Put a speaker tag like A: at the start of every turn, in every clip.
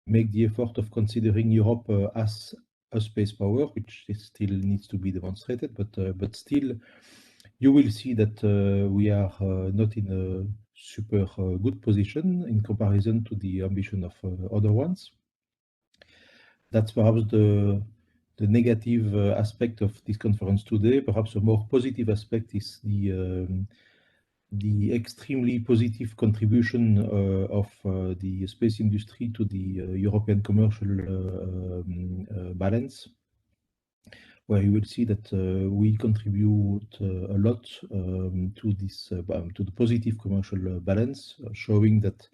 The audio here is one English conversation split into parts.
A: Make the effort of considering Europe as a space power, which still needs to be demonstrated, but still you will see that we are not in a super good position in comparison to the ambition of other ones. That's perhaps the negative aspect of this conference today. Perhaps a more positive aspect is the extremely positive contribution of the space industry to the European commercial balance, where you will see that we contribute a lot to this to the positive commercial balance, showing that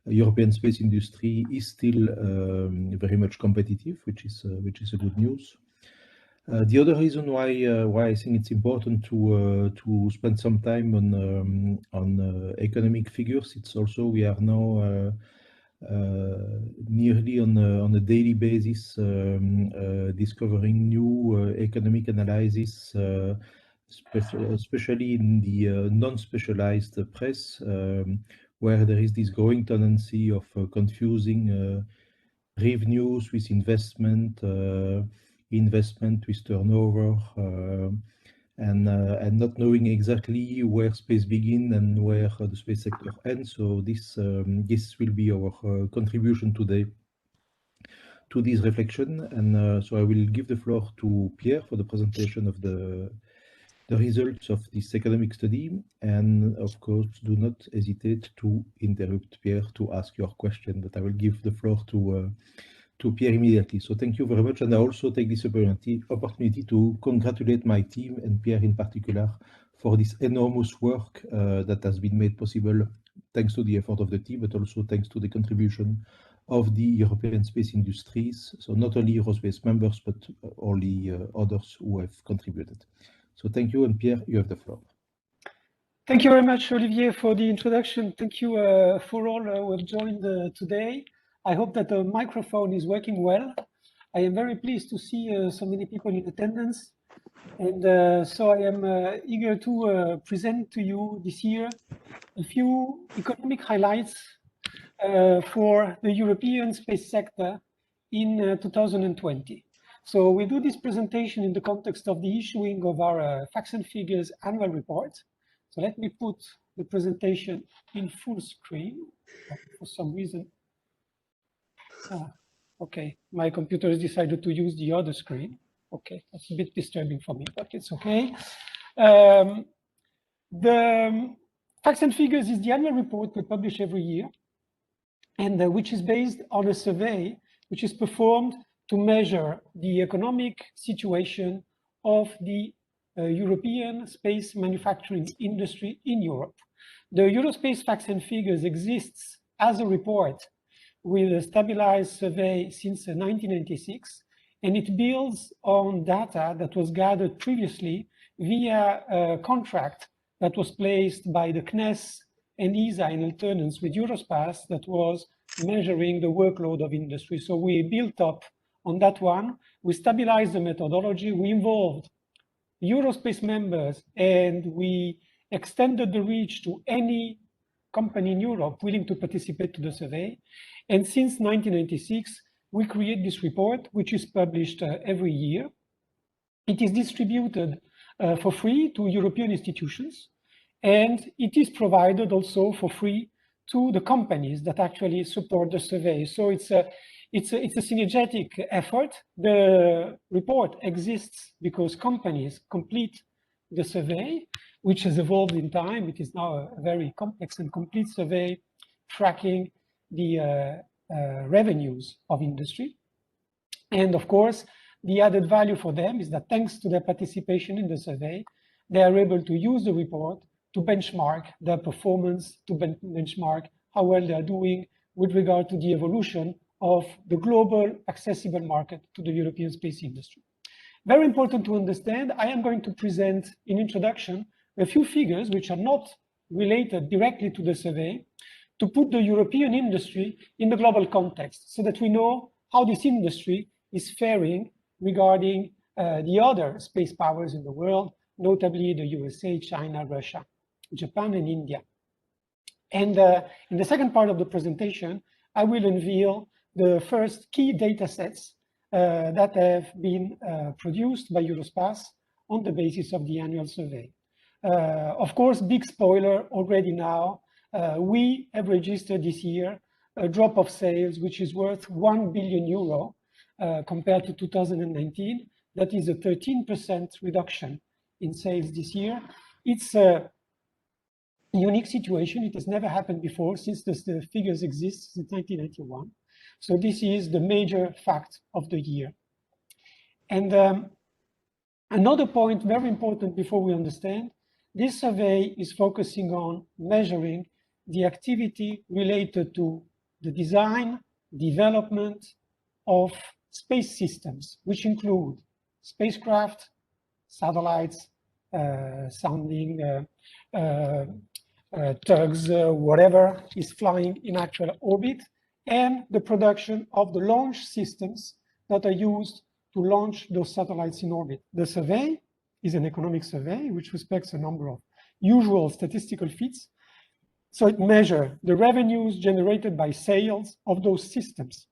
A: European space industry is still very much competitive, which is a good news. The other reason why I think it's important to spend some time on economic figures, it's also we are now nearly on a daily basis discovering new economic analysis, especially in the non-specialized press, where there is this growing tendency of confusing revenues with investment with turnover, and not knowing exactly where space begins and where the space sector ends. So this will be our contribution today to this reflection. And so I will give the floor to Pierre for the presentation of the results of this economic study. And of course, do not hesitate to interrupt Pierre to ask your question, but I will give the floor to Pierre immediately. So thank you very much. And I also take this opportunity to congratulate my team and Pierre in particular for this enormous work that has been made possible thanks to the effort of the team, but also thanks to the contribution of the European space industries. So not only Eurospace members, but all the others who have contributed. So thank you, and Pierre, you have the floor.
B: Thank you very much, Olivier, for the introduction. Thank you for all who have joined today. I hope that the microphone is working well. I am very pleased to see so many people in attendance. And so I am eager to present to you this year a few economic highlights for the European space sector in 2020. So we do this presentation in the context of the issuing of our Facts and Figures annual report. So let me put the presentation in full screen for some reason. Okay, my computer has decided to use the other screen. Okay, that's a bit disturbing for me, but it's okay. The Facts and Figures is the annual report we publish every year, and which is based on a survey which is performed to measure the economic situation of the European space manufacturing industry in Europe. The Eurospace Facts and Figures exists as a report with a stabilized survey since 1996, and it builds on data that was gathered previously via a contract that was placed by the CNES and ESA in alternance with Eurospace that was measuring the workload of industry. So we built up on that one, we stabilized the methodology, we involved Eurospace members, and we extended the reach to any company in Europe willing to participate to the survey. And since 1996, we create this report, which is published every year. It is distributed for free to European institutions, and it is provided also for free to the companies that actually support the survey. So it's a synergetic effort. The report exists because companies complete the survey, which has evolved in time. It is now a very complex and complete survey tracking the revenues of industry. And of course, the added value for them is that thanks to their participation in the survey, they are able to use the report to benchmark their performance, to benchmark how well they are doing with regard to the evolution of the global accessible market to the European space industry. Very important to understand, I am going to present in introduction a few figures which are not related directly to the survey to put the European industry in the global context so that we know how this industry is faring regarding the other space powers in the world, notably the USA, China, Russia, Japan, and India. And in the second part of the presentation, I will unveil the first key data sets that have been produced by Eurospace on the basis of the annual survey. Of course, big spoiler already now, we have registered this year a drop of sales which is worth 1 billion euro compared to 2019. That is a 13% reduction in sales this year. It's a unique situation. It has never happened before since the figures exist since 1991. So this is the major fact of the year. And another point very important before we understand, this survey is focusing on measuring the activity related to the design, development of space systems, which include spacecraft, satellites, sounding tugs, whatever is flying in actual orbit, and the production of the launch systems that are used to launch those satellites in orbit. The survey is an economic survey which respects a number of usual statistical feats. So it measures the revenues generated by sales of those systems.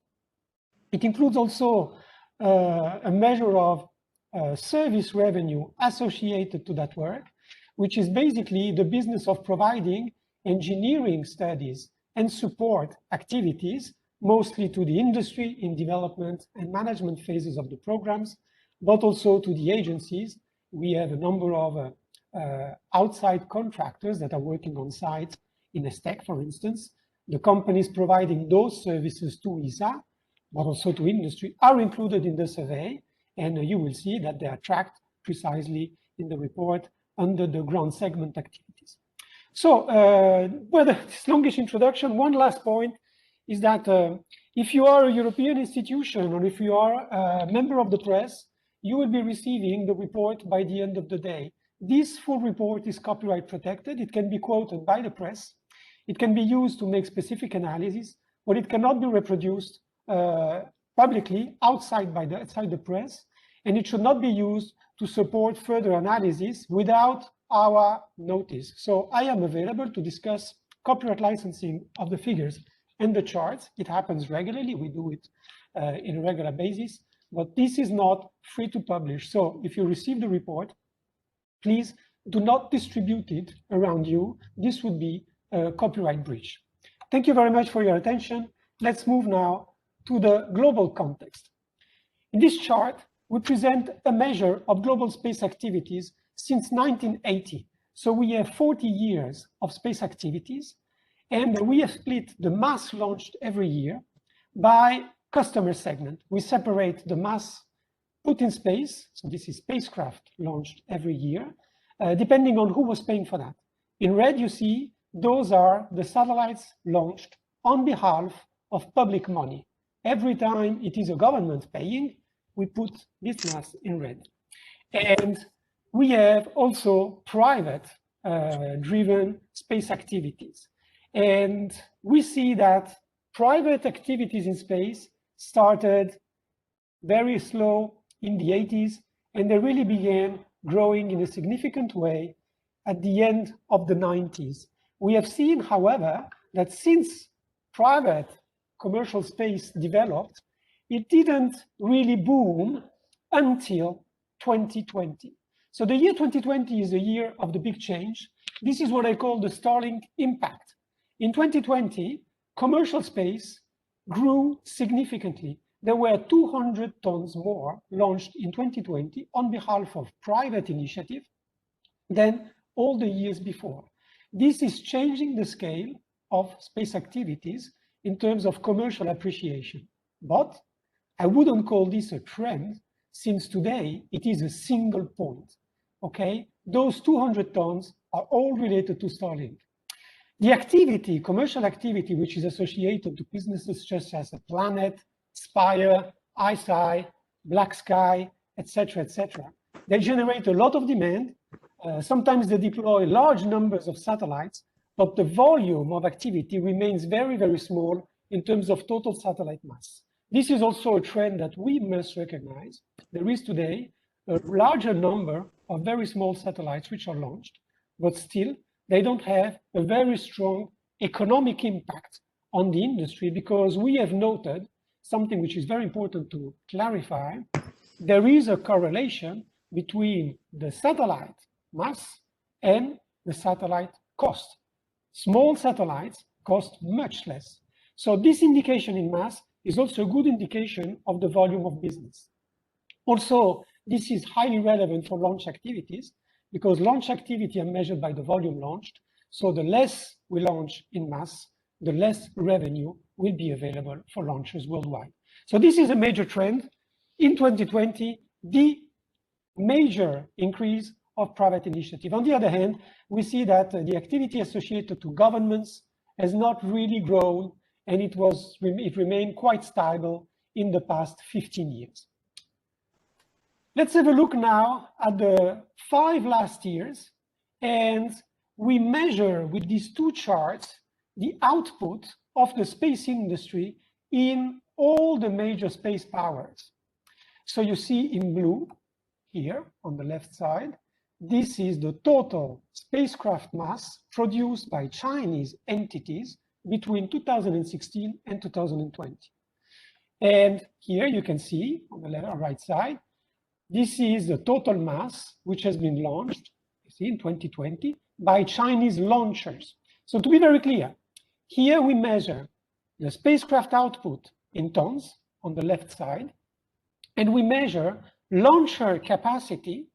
B: It includes also a measure of service revenue associated to that work, which is basically the business of providing engineering studies and support activities, mostly to the industry in development and management phases of the programs, but also to the agencies. We have a number of outside contractors that are working on site in ESTEC, for instance. The companies providing those services to ESA, but also to industry, are included in the survey, and you will see that they are tracked precisely in the report under the ground segment activities. So, with this longish introduction, one last point is that if you are a European institution or if you are a member of the press, you will be receiving the report by the end of the day. This full report is copyright protected. It can be quoted by the press. It can be used to make specific analysis, but it cannot be reproduced publicly outside the press, and it should not be used to support further analysis without our notice. So I am available to discuss copyright licensing of the figures and the charts. It happens regularly. We do it in a regular basis, but this is not free to publish. So if you receive the report, please do not distribute it around you. This would be a copyright breach. Thank you very much for your attention. Let's move now to the global context. In this chart, we present a measure of global space activities since 1980. So we have 40 years of space activities, and we have split the mass launched every year by customer segment. We separate the mass put in space, so this is spacecraft launched every year, depending on who was paying for that. In red, you see those are the satellites launched on behalf of public money. Every time it is a government paying, we put this mass in red. And we have also private driven space activities. And we see that private activities in space started very slow in the 80s, and they really began growing in a significant way at the end of the 90s. We have seen, however, that since private commercial space developed, it didn't really boom until 2020. So the year 2020 is the year of the big change. This is what I call the Starlink impact. In 2020, commercial space grew significantly. There were 200 tons more launched in 2020 on behalf of private initiative than all the years before. This is changing the scale of space activities in terms of commercial appreciation. But I wouldn't call this a trend, since today it is a single point, okay? Those 200 tons are all related to Starlink. The activity, commercial activity, which is associated to businesses such as Planet, Spire, ICEYE, Black Sky, etc., they generate a lot of demand. Sometimes they deploy large numbers of satellites, but the volume of activity remains very, very small in terms of total satellite mass. This is also a trend that we must recognize. There is today a larger number of very small satellites which are launched, but still they don't have a very strong economic impact on the industry, because we have noted something which is very important to clarify. There is a correlation between the satellite mass and the satellite cost. Small satellites cost much less. So this indication in mass is also a good indication of the volume of business. Also, this is highly relevant for launch activities, because launch activity are measured by the volume launched. So the less we launch in mass, the less revenue will be available for launchers worldwide. So this is a major trend. In 2020, the major increase of private initiative. On the other hand, we see that the activity associated to governments has not really grown, and it remained quite stable in the past 15 years. Let's have a look now at the 5 last years, and we measure with these 2 charts the output of the space industry in all the major space powers. So you see in blue here on the left side, this is the total spacecraft mass produced by Chinese entities between 2016 and 2020. And here you can see on the right side, this is the total mass which has been launched, you see, in 2020 by Chinese launchers. So to be very clear, here we measure the spacecraft output in tons on the left side, and we measure launcher capacity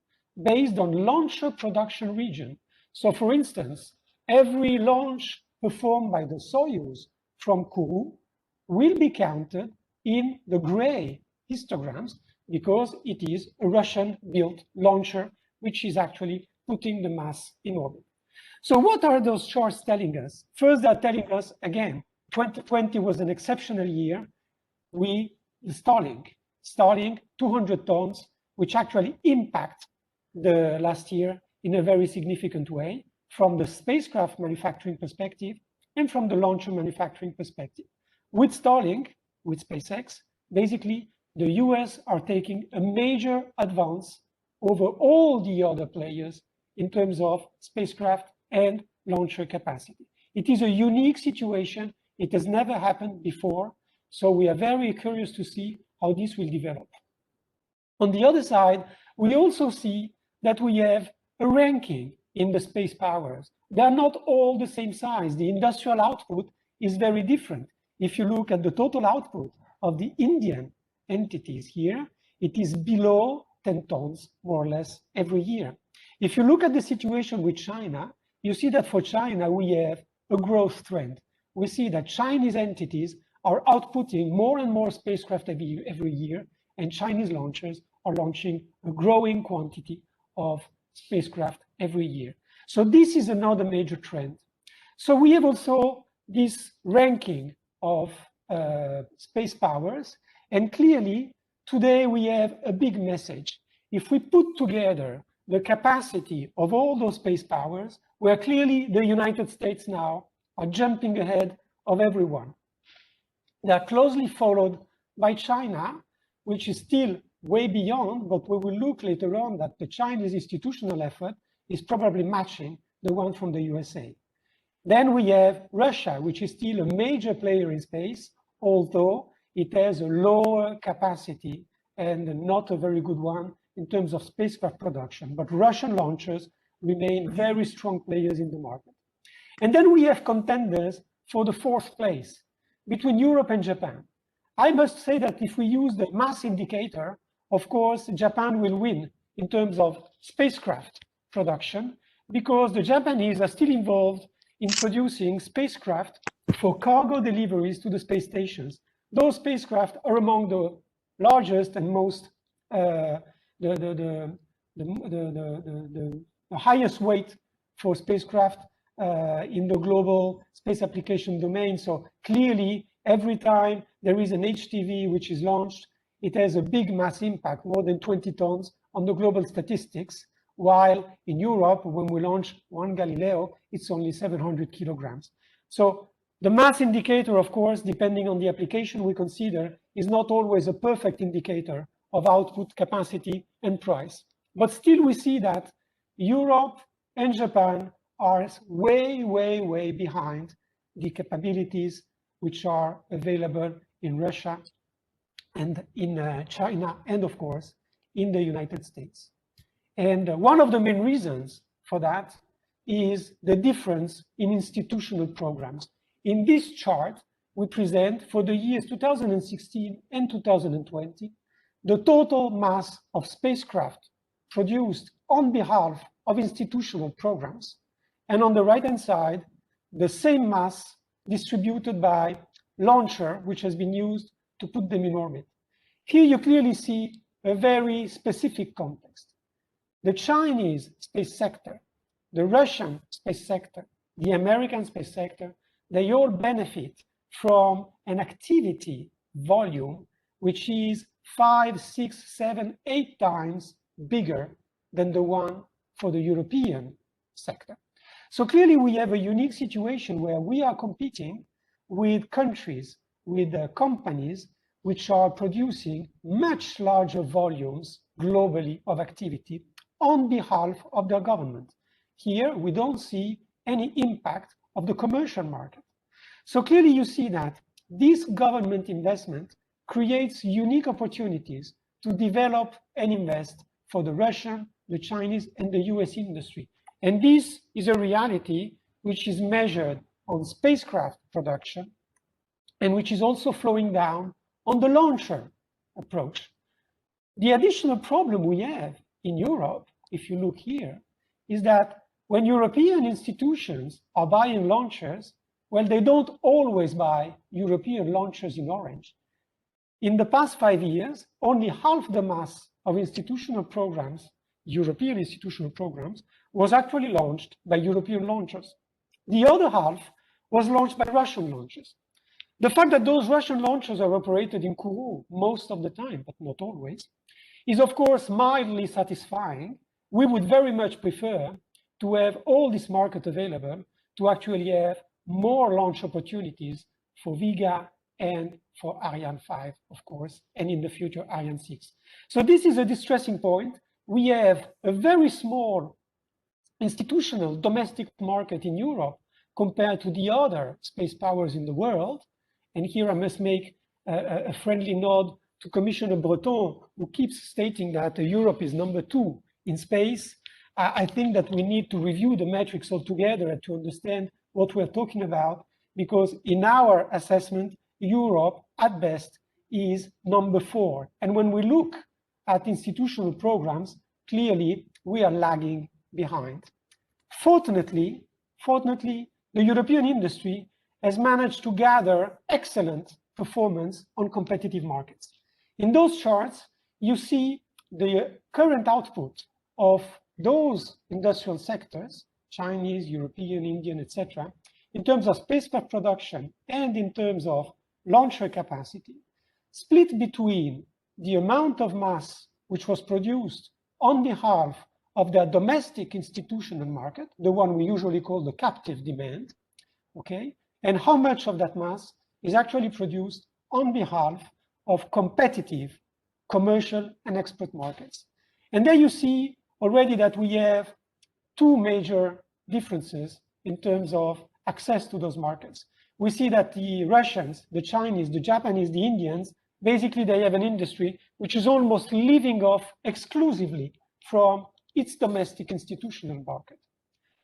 B: based on launcher production region. So for instance, every launch performed by the Soyuz from Kourou will be counted in the gray histograms, because it is a Russian-built launcher, which is actually putting the mass in orbit. So what are those charts telling us? First, they're telling us, again, 2020 was an exceptional year. Starlink 200 tons, which actually impact the last year in a very significant way from the spacecraft manufacturing perspective and from the launcher manufacturing perspective. With Starlink, with SpaceX, basically the US are taking a major advance over all the other players in terms of spacecraft and launcher capacity. It is a unique situation. It has never happened before. So we are very curious to see how this will develop. On the other side, we also see that we have a ranking in the space powers. They are not all the same size. The industrial output is very different. If you look at the total output of the Indian entities here, it is below 10 tons, more or less, every year. If you look at the situation with China, you see that for China, we have a growth trend. We see that Chinese entities are outputting more and more spacecraft every year, and Chinese launchers are launching a growing quantity of spacecraft every year. So this is another major trend. So we have also this ranking of space powers, and clearly today we have a big message. If we put together the capacity of all those space powers, where clearly the United States now are jumping ahead of everyone. They are closely followed by China, which is still way beyond, but we will look later on that the Chinese institutional effort is probably matching the one from the USA. Then we have Russia, which is still a major player in space, although it has a lower capacity and not a very good one in terms of spacecraft production. But Russian launchers remain very strong players in the market. And then we have contenders for the 4th place between Europe and Japan. I must say that if we use the mass indicator, of course, Japan will win in terms of spacecraft production, because the Japanese are still involved in producing spacecraft for cargo deliveries to the space stations. Those spacecraft are among the largest and most, the highest weight for spacecraft in the global space application domain. So clearly, every time there is an HTV which is launched, it has a big mass impact, more than 20 tons on the global statistics, while in Europe, when we launch one Galileo, it's only 700 kilograms. So the mass indicator, of course, depending on the application we consider, is not always a perfect indicator of output capacity and price. But still we see that Europe and Japan are way, way, way behind the capabilities which are available in Russia and in China, and of course, in the United States. And one of the main reasons for that is the difference in institutional programs. In this chart, we present for the years 2016 and 2020, the total mass of spacecraft produced on behalf of institutional programs. And on the right-hand side, the same mass distributed by launcher, which has been used to put them in orbit. Here you clearly see a very specific context. The Chinese space sector, the Russian space sector, the American space sector, they all benefit from an activity volume which is 5, 6, 7, 8 times bigger than the one for the European sector. So clearly we have a unique situation where we are competing with countries, with companies which are producing much larger volumes globally of activity on behalf of their government. Here, we don't see any impact of the commercial market. So clearly you see that this government investment creates unique opportunities to develop and invest for the Russian, the Chinese, and the US industry. And this is a reality which is measured on spacecraft production and which is also flowing down on the launcher approach. The additional problem we have in Europe, if you look here, is that when European institutions are buying launchers, well, they don't always buy European launchers in orange. In the past 5 years, only half the mass of institutional programs, European institutional programs, was actually launched by European launchers. The other half was launched by Russian launchers. The fact that those Russian launchers are operated in Kourou most of the time, but not always, is of course mildly satisfying. We would very much prefer to have all this market available to actually have more launch opportunities for Vega and for Ariane 5, of course, and in the future Ariane 6. So this is a distressing point. We have a very small institutional domestic market in Europe compared to the other space powers in the world. And here I must make a friendly nod to Commissioner Breton, who keeps stating that Europe is #2 in space. I think that we need to review the metrics altogether and to understand what we're talking about, because in our assessment, Europe at best is #4. And when we look at institutional programs, clearly we are lagging behind. Fortunately, the European industry has managed to gather excellent performance on competitive markets. In those charts, you see the current output of those industrial sectors, Chinese, European, Indian, etc., in terms of spacecraft production and in terms of launcher capacity, split between the amount of mass which was produced on behalf of their domestic institutional market, the one we usually call the captive demand, okay, and how much of that mass is actually produced on behalf of competitive commercial and export markets. And there you see already that we have two major differences in terms of access to those markets. We see that the Russians, the Chinese, the Japanese, the Indians, basically they have an industry which is almost living off exclusively from its domestic institutional market.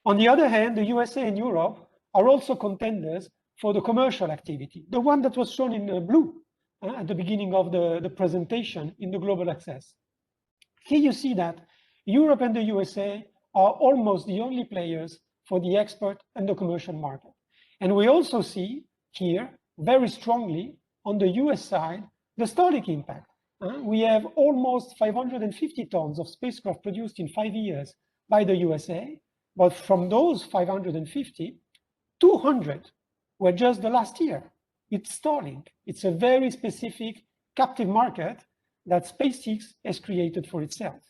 B: On the other hand, the USA and Europe are also contenders for the commercial activity, the one that was shown in blue at the beginning of the presentation in the global access. Here you see that Europe and the USA are almost the only players for the export and the commercial market. And we also see here very strongly on the US side, the Starlink impact. We have almost 550 tons of spacecraft produced in 5 years by the USA, but from those 550, 200 were just the last year. It's Starlink. It's a very specific captive market that SpaceX has created for itself.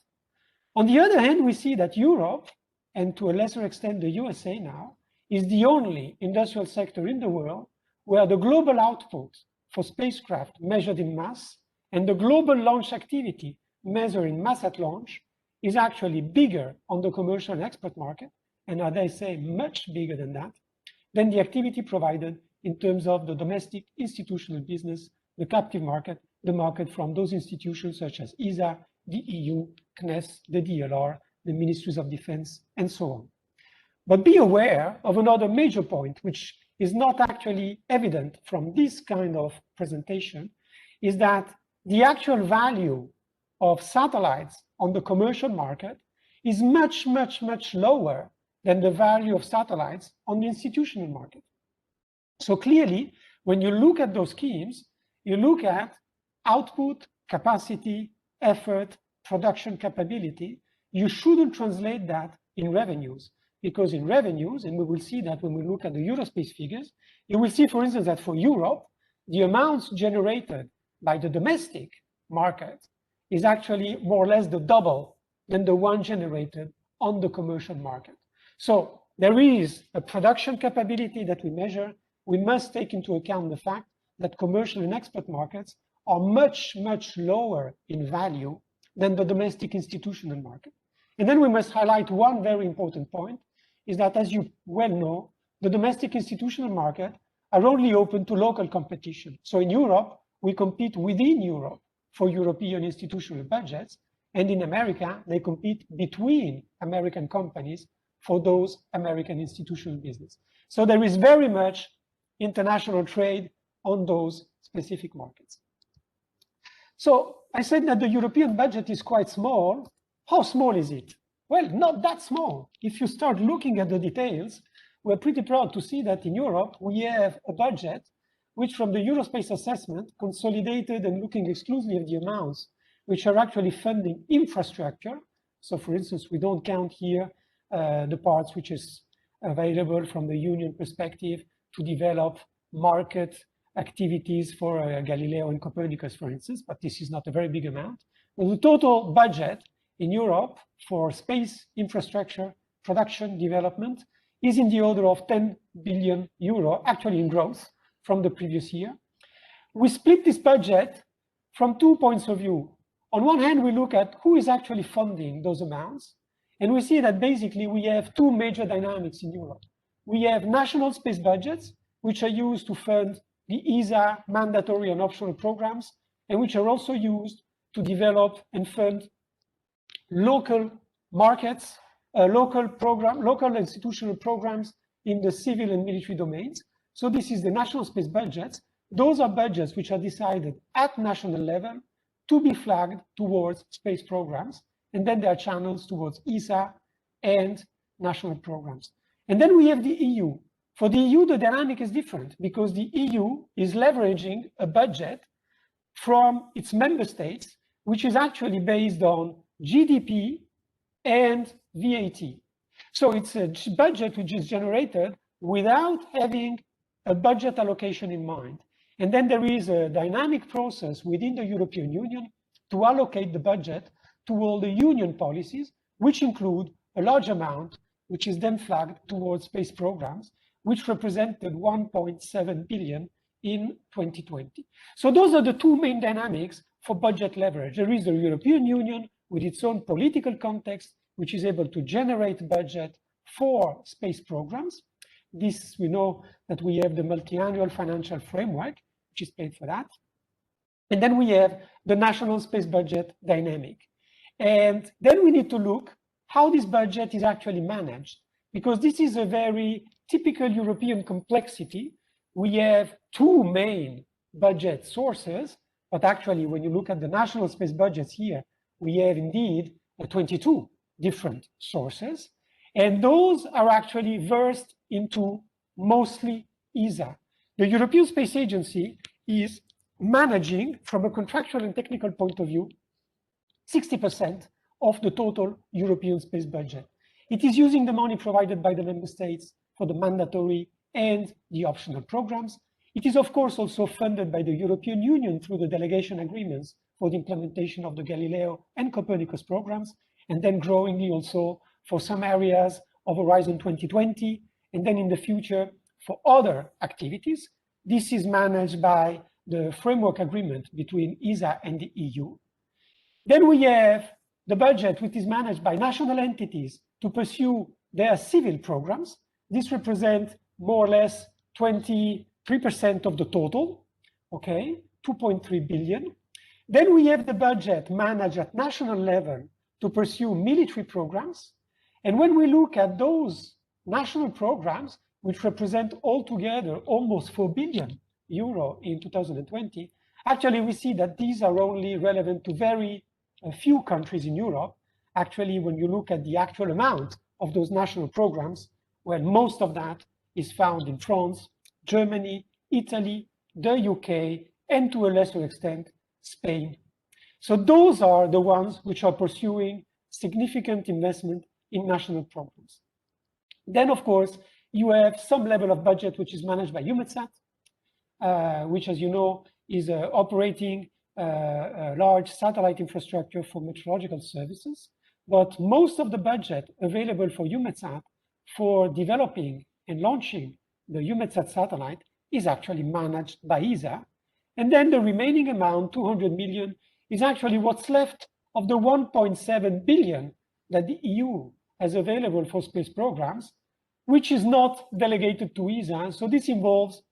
B: On the other hand, we see that Europe, and to a lesser extent the USA now, is the only industrial sector in the world where the global output for spacecraft measured in mass and the global launch activity measured in mass at launch is actually bigger on the commercial and export market and as I say, much bigger than that, than the activity provided in terms of the domestic institutional business, the captive market, the market from those institutions such as ESA, the EU, CNES, the DLR, the Ministries of Defense, and so on. But be aware of another major point, which is not actually evident from this kind of presentation, is that the actual value of satellites on the commercial market is much, much, much lower than the value of satellites on the institutional market. So clearly, when you look at those schemes, you look at output, capacity, effort, production capability. You shouldn't translate that in revenues, because in revenues, and we will see that when we look at the Eurospace figures, you will see, for instance, that for Europe, the amounts generated by the domestic market is actually more or less the double than the one generated on the commercial market. So there is a production capability that we measure. We must take into account the fact that commercial and export markets are much, much lower in value than the domestic institutional market. And then we must highlight one very important point, is that, as you well know, the domestic institutional market are only open to local competition. So in Europe, we compete within Europe for European institutional budgets, and in America, they compete between American companies for those American institutional business. So there is very much international trade on those specific markets. So I said that the European budget is quite small. How small is it? Well, not that small. If you start looking at the details, we're pretty proud to see that in Europe, we have a budget which, from the Eurospace assessment, consolidated and looking exclusively at the amounts which are actually funding infrastructure. So for instance, we don't count here the parts which is available from the union perspective to develop market activities for Galileo and Copernicus, for instance, but this is not a very big amount. But the total budget in Europe for space infrastructure, production, development is in the order of 10 billion euro, actually in growth from the previous year. We split this budget from 2 points of view. On one hand, we look at who is actually funding those amounts, and we see that basically we have two major dynamics in Europe. We have national space budgets, which are used to fund the ESA mandatory and optional programs, and which are also used to develop and fund local markets, local institutional programs in the civil and military domains. So this is the national space budgets. Those are budgets which are decided at national level to be flagged towards space programs, and then there are channels towards ESA and national programs. And then we have the EU. For the EU, the dynamic is different because the EU is leveraging a budget from its member states, which is actually based on GDP and VAT. So it's a budget which is generated without having a budget allocation in mind. And then there is a dynamic process within the European Union to allocate the budget to all the union policies, which include a large amount, which is then flagged towards space programs, which represented 1.7 billion in 2020. So those are the two main dynamics for budget leverage. There is the European Union with its own political context, which is able to generate budget for space programs. This, we know that we have the multi-annual financial framework, which is paid for that. And then we have the national space budget dynamic. And then we need to look how this budget is actually managed, because this is a very typical European complexity. We have two main budget sources, but actually when you look at the national space budgets here, we have indeed 22 different sources. And those are actually versed into mostly ESA. The European Space Agency is managing, from a contractual and technical point of view, 60% of the total European space budget. It is using the money provided by the member states for the mandatory and the optional programs. It is, of course, also funded by the European Union through the delegation agreements for the implementation of the Galileo and Copernicus programs, and then growingly also for some areas of Horizon 2020, and then in the future for other activities. This is managed by the framework agreement between ESA and the EU. Then we have the budget, which is managed by national entities to pursue they are civil programs. This represents more or less 23% of the total, okay, 2.3 billion. Then we have the budget managed at national level to pursue military programs. And when we look at those national programs, which represent altogether almost 4 billion euro in 2020, actually we see that these are only relevant to very few countries in Europe. Actually, when you look at the actual amount of those national programs, well, most of that is found in France, Germany, Italy, the UK, and to a lesser extent, Spain. So those are the ones which are pursuing significant investment in national programs. Then, of course, you have some level of budget which is managed by EUMETSAT, which, as you know, is operating a large satellite infrastructure for meteorological services. But most of the budget available for EUMETSAT for developing and launching the EUMETSAT satellite is actually managed by ESA. And then the remaining amount, 200 million, is actually what's left of the 1.7 billion that the EU has available for space programs, which is not delegated to ESA. So this involves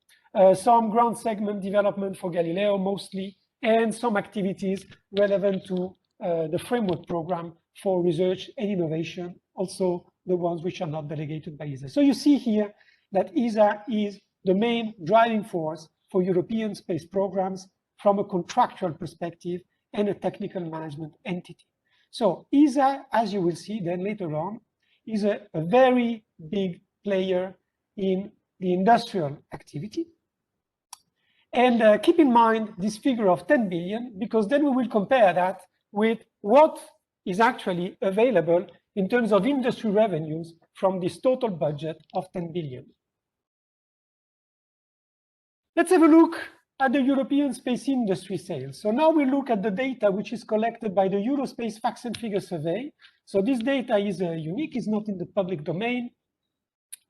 B: some ground segment development for Galileo mostly, and some activities relevant to the framework program for research and innovation, also the ones which are not delegated by ESA. So you see here that ESA is the main driving force for European space programs from a contractual perspective and a technical management entity. So ESA, as you will see then later on, is a very big player in the industrial activity. And keep in mind this figure of 10 billion, because then we will compare that with what is actually available in terms of industry revenues from this total budget of 10 billion. Let's have a look at the European space industry sales. So now we look at the data which is collected by the Eurospace Facts and Figures survey. So this data is unique, it's not in the public domain.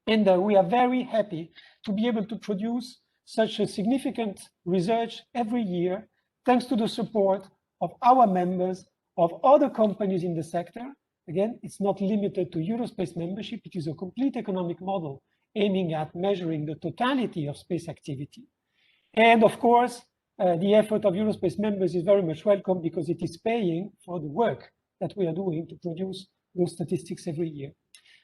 B: And we are very happy to be able to produce such a significant research every year, thanks to the support of our members, of other companies in the sector. Again, it's not limited to Eurospace membership, it is a complete economic model aiming at measuring the totality of space activity. And of course, the effort of Eurospace members is very much welcome because it is paying for the work that we are doing to produce those statistics every year.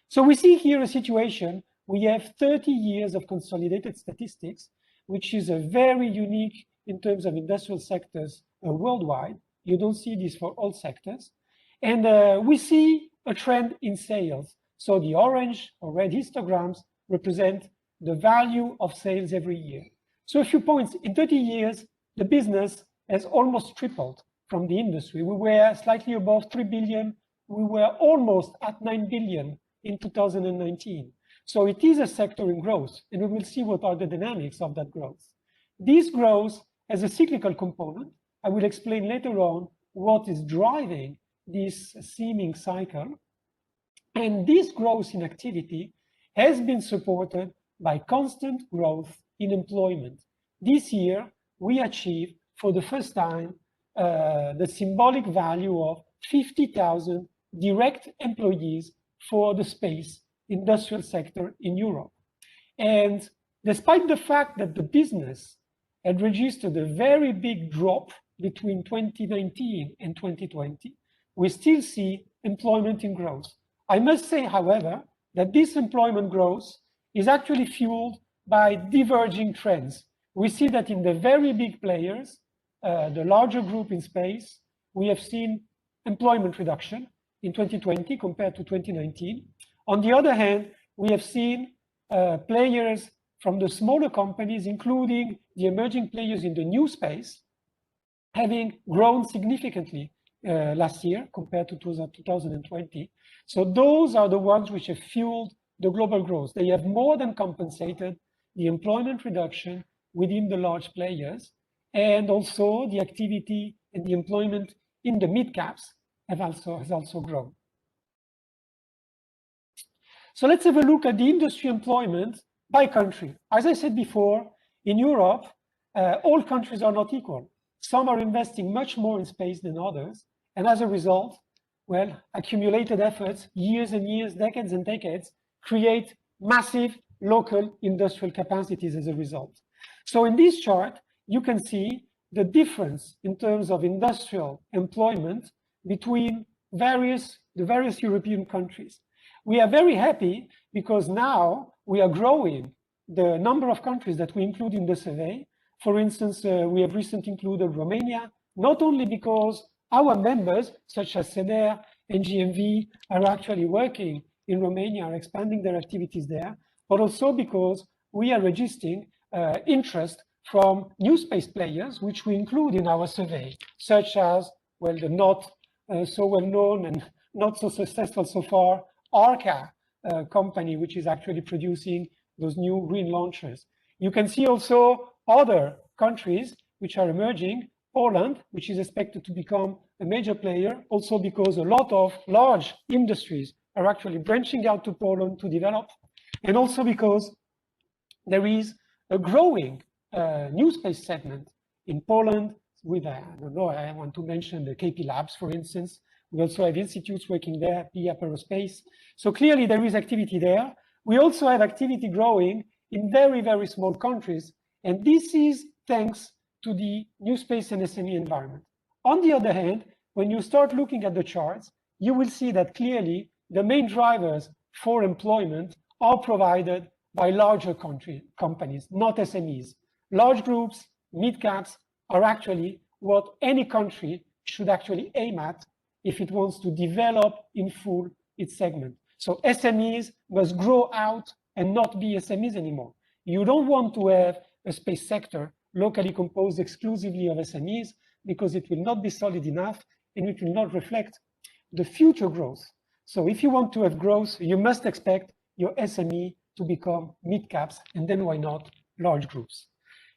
B: So we see here a situation, we have 30 years of consolidated statistics, which is a very unique in terms of industrial sectors worldwide. You don't see this for all sectors. And we see a trend in sales. So the orange or red histograms represent the value of sales every year. So a few points, in 30 years, the business has almost tripled from the industry. We were slightly above 3 billion. We were almost at 9 billion in 2019. So it is a sector in growth, and we will see what are the dynamics of that growth. This growth has a cyclical component. I will explain later on what is driving this seeming cycle. And this growth in activity has been supported by constant growth in employment. This year, we achieved for the first time the symbolic value of 50,000 direct employees for the space industrial sector in Europe. And despite the fact that the business had registered a very big drop between 2019 and 2020, we still see employment in growth. I must say, however, that this employment growth is actually fueled by diverging trends. We see that in the very big players, the larger group in space, we have seen employment reduction in 2020 compared to 2019. On the other hand, we have seen players from the smaller companies, including the emerging players in the new space, having grown significantly last year compared to 2020. So those are the ones which have fueled the global growth. They have more than compensated the employment reduction within the large players, and also the activity and the employment in the mid-caps has also grown. So let's have a look at the industry employment by country. As I said before, in Europe, all countries are not equal. Some are investing much more in space than others, and as a result, well, accumulated efforts, years and years, decades and decades, create massive local industrial capacities as a result. So in this chart, you can see the difference in terms of industrial employment between the various European countries. We are very happy because now we are growing the number of countries that we include in the survey. For instance, we have recently included Romania, not only because our members, such as CEDER and GMV, are actually working in Romania, are expanding their activities there, but also because we are registering interest from new space players, which we include in our survey, such as, well, the not so well known and not so successful so far ARCA company, which is actually producing those new green launchers. You can see also other countries which are emerging, Poland, which is expected to become a major player, also because a lot of large industries are actually branching out to Poland to develop, and also because there is a growing new space segment in Poland with, I don't know, I want to mention the KP Labs, for instance. We also have institutes working there, ASD-Eurospace. So clearly there is activity there. We also have activity growing in very, very small countries. And this is thanks to the new space and SME environment. On the other hand, when you start looking at the charts, you will see that clearly the main drivers for employment are provided by larger companies, not SMEs. Large groups, mid-caps are actually what any country should actually aim at if it wants to develop in full its segment. So SMEs must grow out and not be SMEs anymore. You don't want to have a space sector locally composed exclusively of SMEs because it will not be solid enough and it will not reflect the future growth. So if you want to have growth, you must expect your SME to become mid-caps, and then why not large groups.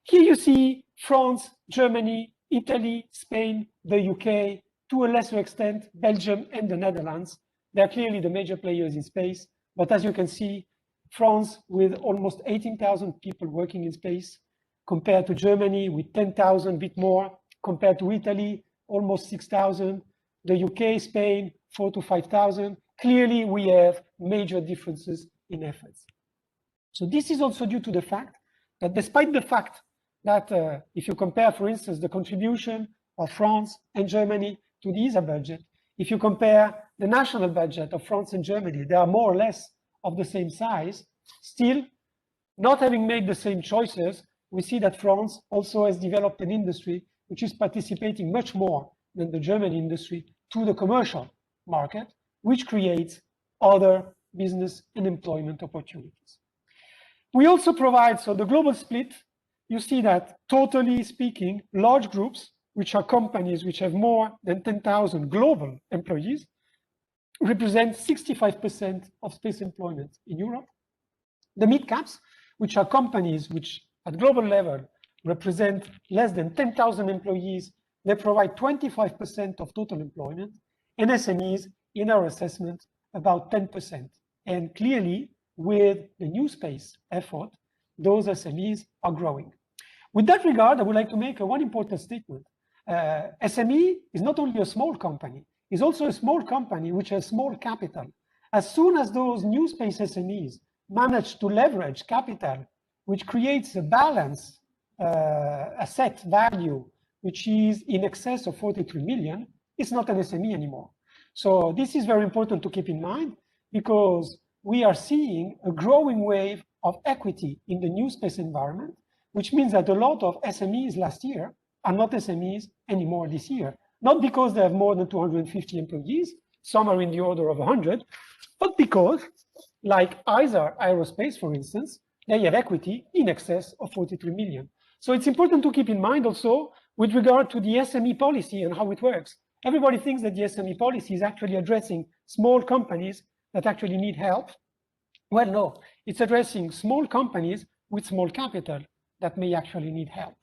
B: Here you see France, Germany, Italy, Spain, the UK, to a lesser extent, Belgium and the Netherlands. They're clearly the major players in space. But as you can see, France with almost 18,000 people working in space, compared to Germany with 10,000, a bit more, compared to Italy, almost 6,000, the UK, Spain, 4,000 to 5,000. Clearly, we have major differences in efforts. So this is also due to the fact that despite the fact that if you compare, for instance, the contribution of France and Germany to the ESA budget, if you compare the national budget of France and Germany, they are more or less of the same size. Still, not having made the same choices, we see that France also has developed an industry which is participating much more than the German industry to the commercial market, which creates other business and employment opportunities. We also provide, so the global split, you see that totally speaking, large groups, which are companies which have more than 10,000 global employees, represent 65% of space employment in Europe. The mid-caps, which are companies which at global level represent less than 10,000 employees, they provide 25% of total employment, and SMEs, in our assessment, about 10%. And clearly, with the new space effort, those SMEs are growing. With that regard, I would like to make one important statement. SME is not only a small company, it's also a small company which has small capital. As soon as those new space SMEs manage to leverage capital, which creates a balance asset value, which is in excess of 43 million, it's not an SME anymore. So this is very important to keep in mind because we are seeing a growing wave of equity in the new space environment, which means that a lot of SMEs last year are not SMEs anymore this year. Not because they have more than 250 employees, some are in the order of 100, but because, like ASD-Eurospace, for instance, they have equity in excess of 43 million. So it's important to keep in mind also with regard to the SME policy and how it works. Everybody thinks that the SME policy is actually addressing small companies that actually need help. Well, no, it's addressing small companies with small capital that may actually need help.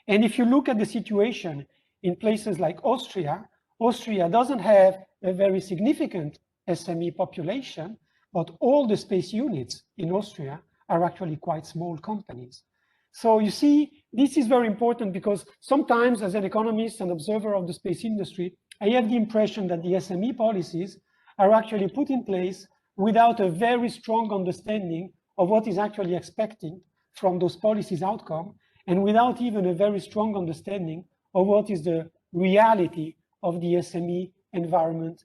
B: And if you look at the situation in places like Austria, Austria doesn't have a very significant SME population, but all the space units in Austria are actually quite small companies. So you see, this is very important because sometimes as an economist and observer of the space industry, I have the impression that the SME policies are actually put in place without a very strong understanding of what is actually expected from those policies outcome, and without even a very strong understanding of what is the reality of the SME environment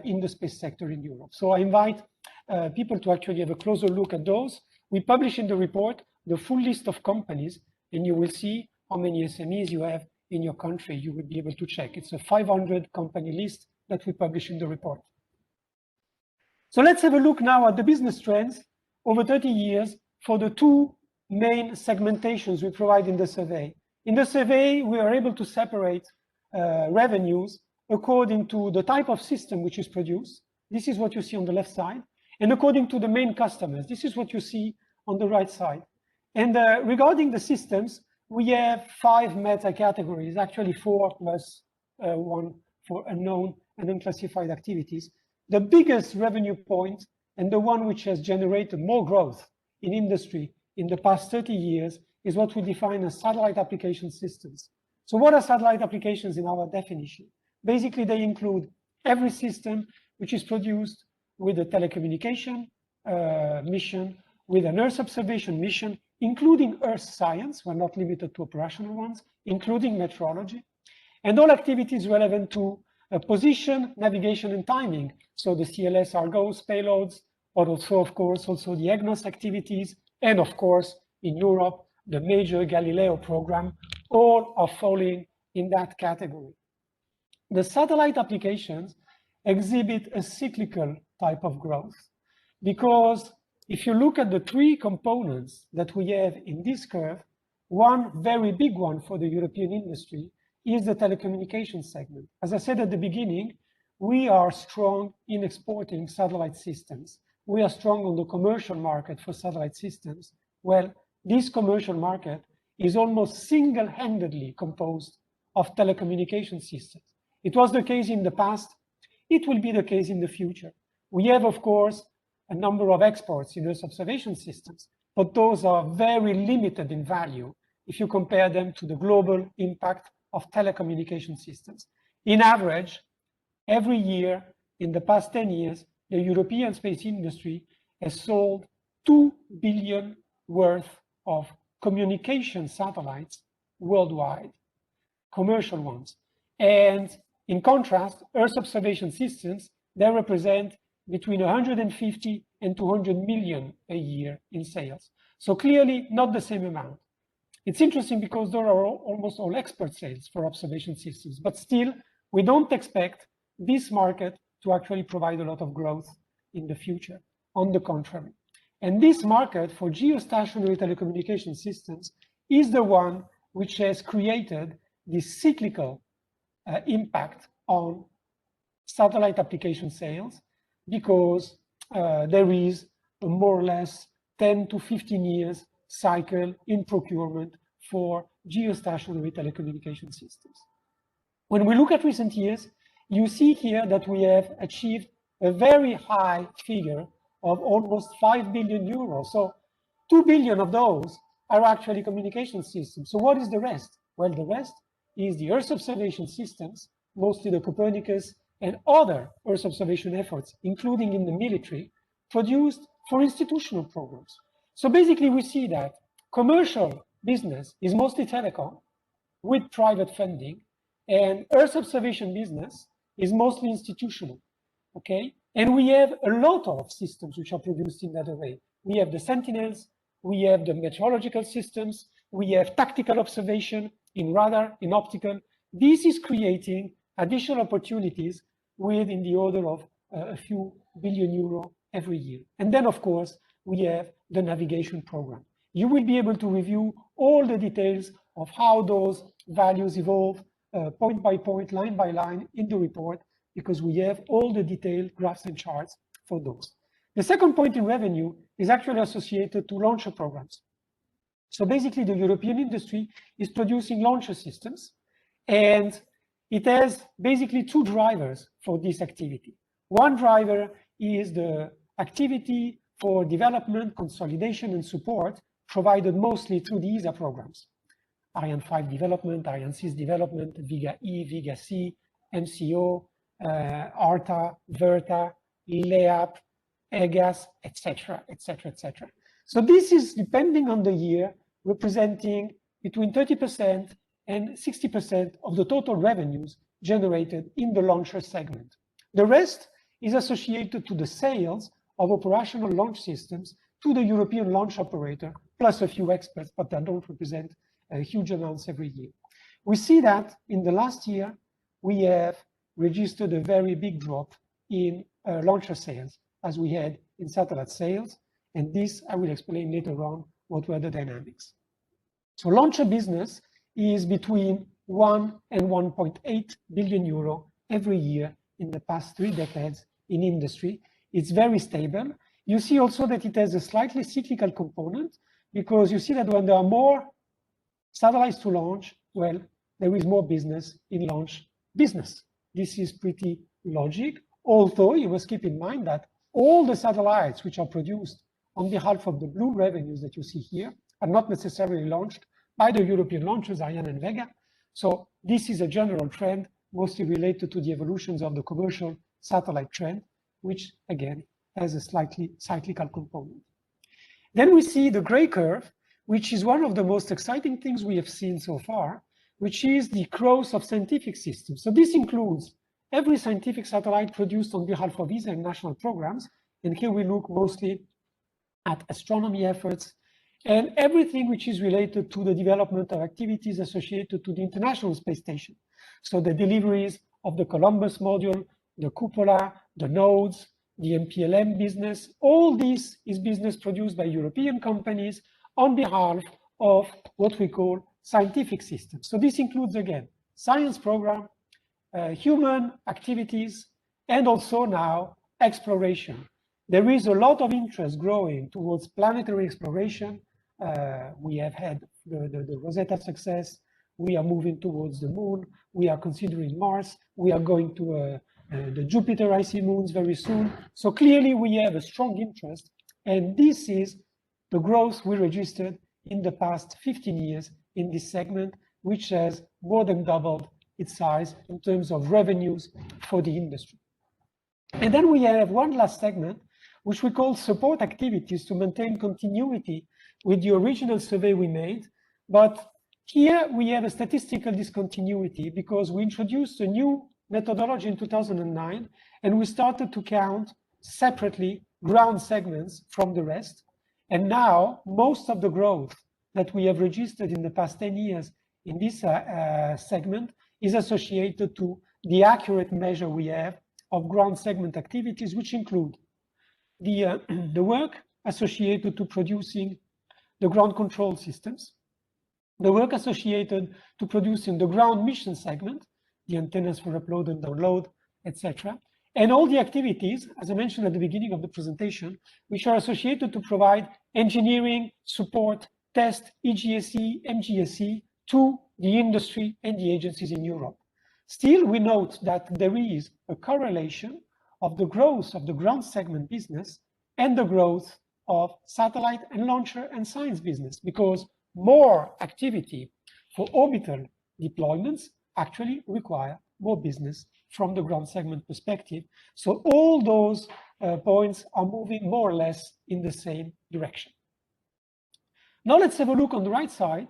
B: in the space sector in Europe. So I invite people to actually have a closer look at those. We publish in the report the full list of companies, and you will see how many SMEs you have in your country. You will be able to check. It's a 500 company list that we publish in the report. So let's have a look now at the business trends over 30 years for the two main segmentations we provide in the survey. In the survey, we are able to separate revenues according to the type of system which is produced. This is what you see on the left side. And according to the main customers, this is what you see on the right side. And regarding the systems, we have 5 meta categories, actually 4 plus 1 for unknown and unclassified activities. The biggest revenue point and the one which has generated more growth in industry in the past 30 years is what we define as satellite application systems. So what are satellite applications in our definition? Basically, they include every system which is produced with a telecommunication mission, with an Earth observation mission, including Earth science, we're not limited to operational ones, including meteorology, and all activities relevant to position, navigation, and timing. So the CLS Argos payloads, but also, of course, also the EGNOS activities, and of course, in Europe, the major Galileo program, all are falling in that category. The satellite applications exhibit a cyclical type of growth, because if you look at the 3 components that we have in this curve, one very big one for the European industry is the telecommunications segment. As I said at the beginning, we are strong in exporting satellite systems. We are strong on the commercial market for satellite systems. Well, this commercial market is almost single-handedly composed of telecommunication systems. It was the case in the past. It will be the case in the future. We have, of course, a number of exports in Earth observation systems, but those are very limited in value if you compare them to the global impact of telecommunication systems. In average, every year in the past 10 years, the European space industry has sold 2 billion worth of communication satellites worldwide, commercial ones. And in contrast, Earth observation systems, they represent between 150 and 200 million a year in sales. So clearly not the same amount. It's interesting because there are almost all export sales for observation systems, but still we don't expect this market to actually provide a lot of growth in the future, on the contrary. And this market for geostationary telecommunication systems is the one which has created this cyclical impact on satellite application sales, because there is a more or less 10 to 15 years cycle in procurement for geostationary telecommunication systems. When we look at recent years, you see here that we have achieved a very high figure of almost 5 billion euros. So 2 billion of those are actually communication systems. So what is the rest? Well, the rest is the Earth observation systems, mostly the Copernicus and other Earth observation efforts, including in the military, produced for institutional programs. So basically we see that commercial business is mostly telecom with private funding, and Earth observation business is mostly institutional, okay? And we have a lot of systems which are produced in that way. We have the Sentinels, we have the meteorological systems, we have tactical observation in radar, in optical. This is creating additional opportunities within the order of a few billion euro every year. And then, of course, we have the navigation program. You will be able to review all the details of how those values evolve point by point, line by line in the report, because we have all the detailed graphs and charts for those. The second point in revenue is actually associated to launcher programs. So basically the European industry is producing launcher systems, and it has basically 2 drivers for this activity. One driver is the activity for development, consolidation, and support provided mostly through the ESA programs. Ariane 5 development, Ariane 6 development, Vega E, Vega C, MCO, ARTA, VERTA, LEAP, EGAS, etc., etc., etc. So this is, depending on the year, representing between 30% and 60% of the total revenues generated in the launcher segment. The rest is associated to the sales of operational launch systems to the European launch operator, plus a few experts, but that don't represent huge amounts every year. We see that in the last year, we have registered a very big drop in launcher sales, as we had in satellite sales. And this, I will explain later on what were the dynamics. So launcher business is between 1 and 1.8 billion euro every year in the past 3 decades in industry. It's very stable. You see also that it has a slightly cyclical component, because you see that when there are more satellites to launch, well, there is more business in launch business. This is pretty logic, although you must keep in mind that all the satellites which are produced on behalf of the blue revenues that you see here are not necessarily launched by the European launchers, Ariane and Vega. So this is a general trend, mostly related to the evolutions of the commercial satellite trend, which again has a slightly cyclical component. Then we see the gray curve, which is one of the most exciting things we have seen so far, which is the growth of scientific systems. So this includes every scientific satellite produced on behalf of ESA and national programs. And here we look mostly at astronomy efforts and everything which is related to the development of activities associated to the International Space Station. So the deliveries of the Columbus module, the cupola, the nodes, the MPLM business, all this is business produced by European companies on behalf of what we call scientific systems. So this includes, again, science program, human activities, and also now exploration. There is a lot of interest growing towards planetary exploration. We have had the Rosetta success. We are moving towards the moon. We are considering Mars. We are going to the Jupiter icy moons very soon. So clearly we have a strong interest. And this is the growth we registered in the past 15 years in this segment, which has more than doubled its size in terms of revenues for the industry. And then we have one last segment, which we call support activities to maintain continuity with the original survey we made. But here we have a statistical discontinuity because we introduced a new methodology in 2009, and we started to count separately ground segments from the rest. And now most of the growth that we have registered in the past 10 years in this segment is associated to the accurate measure we have of ground segment activities, which include the work associated to producing the ground control systems, the work associated to producing the ground mission segment, the antennas for upload and download, etc., and all the activities, as I mentioned at the beginning of the presentation, which are associated to provide engineering, support, test, EGSE, MGSE to the industry and the agencies in Europe. Still, we note that there is a correlation of the growth of the ground segment business and the growth of satellite and launcher and science business, because more activity for orbital deployments actually require more business from the ground segment perspective. So all those points are moving more or less in the same direction. Now let's have a look on the right side.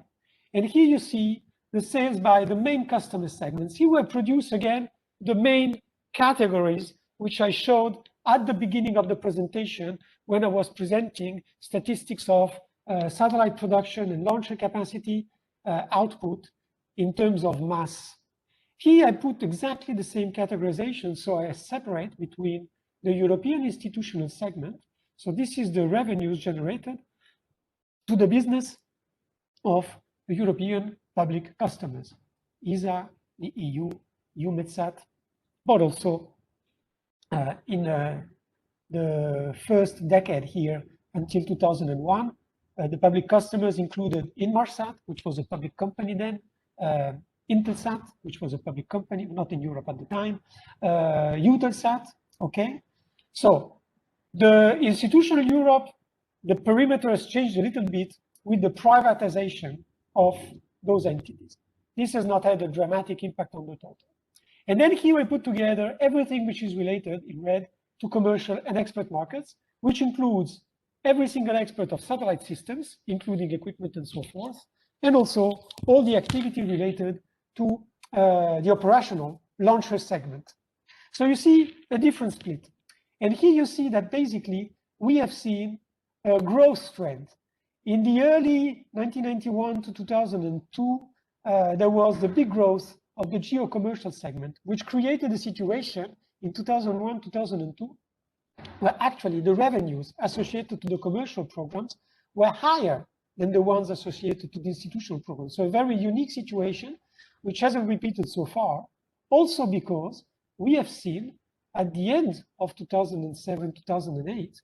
B: And here you see the sales by the main customer segments. Here we produce again the main categories, which I showed at the beginning of the presentation when I was presenting statistics of satellite production and launcher capacity output in terms of mass. Here I put exactly the same categorization, so I separate between the European institutional segment. So this is the revenues generated to the business of the European public customers, ESA, the EU, EUMETSAT, but also in the first decade here until 2001, the public customers included Inmarsat, which was a public company then, Intelsat, which was a public company, not in Europe at the time, Eutelsat, okay? So the institutional Europe, the perimeter has changed a little bit with the privatization of those entities. This has not had a dramatic impact on the total. And then here I put together everything which is related in red to commercial and export markets, which includes every single export of satellite systems, including equipment and so forth, and also all the activity related to the operational launcher segment. So you see a different split. And here you see that basically we have seen a growth trend. In the early 1991 to 2002, there was the big growth of the geo-commercial segment, which created a situation in 2001, 2002, where actually the revenues associated to the commercial programs were higher than the ones associated to the institutional programs. So a very unique situation, which hasn't repeated so far, also because we have seen at the end of 2007, 2008,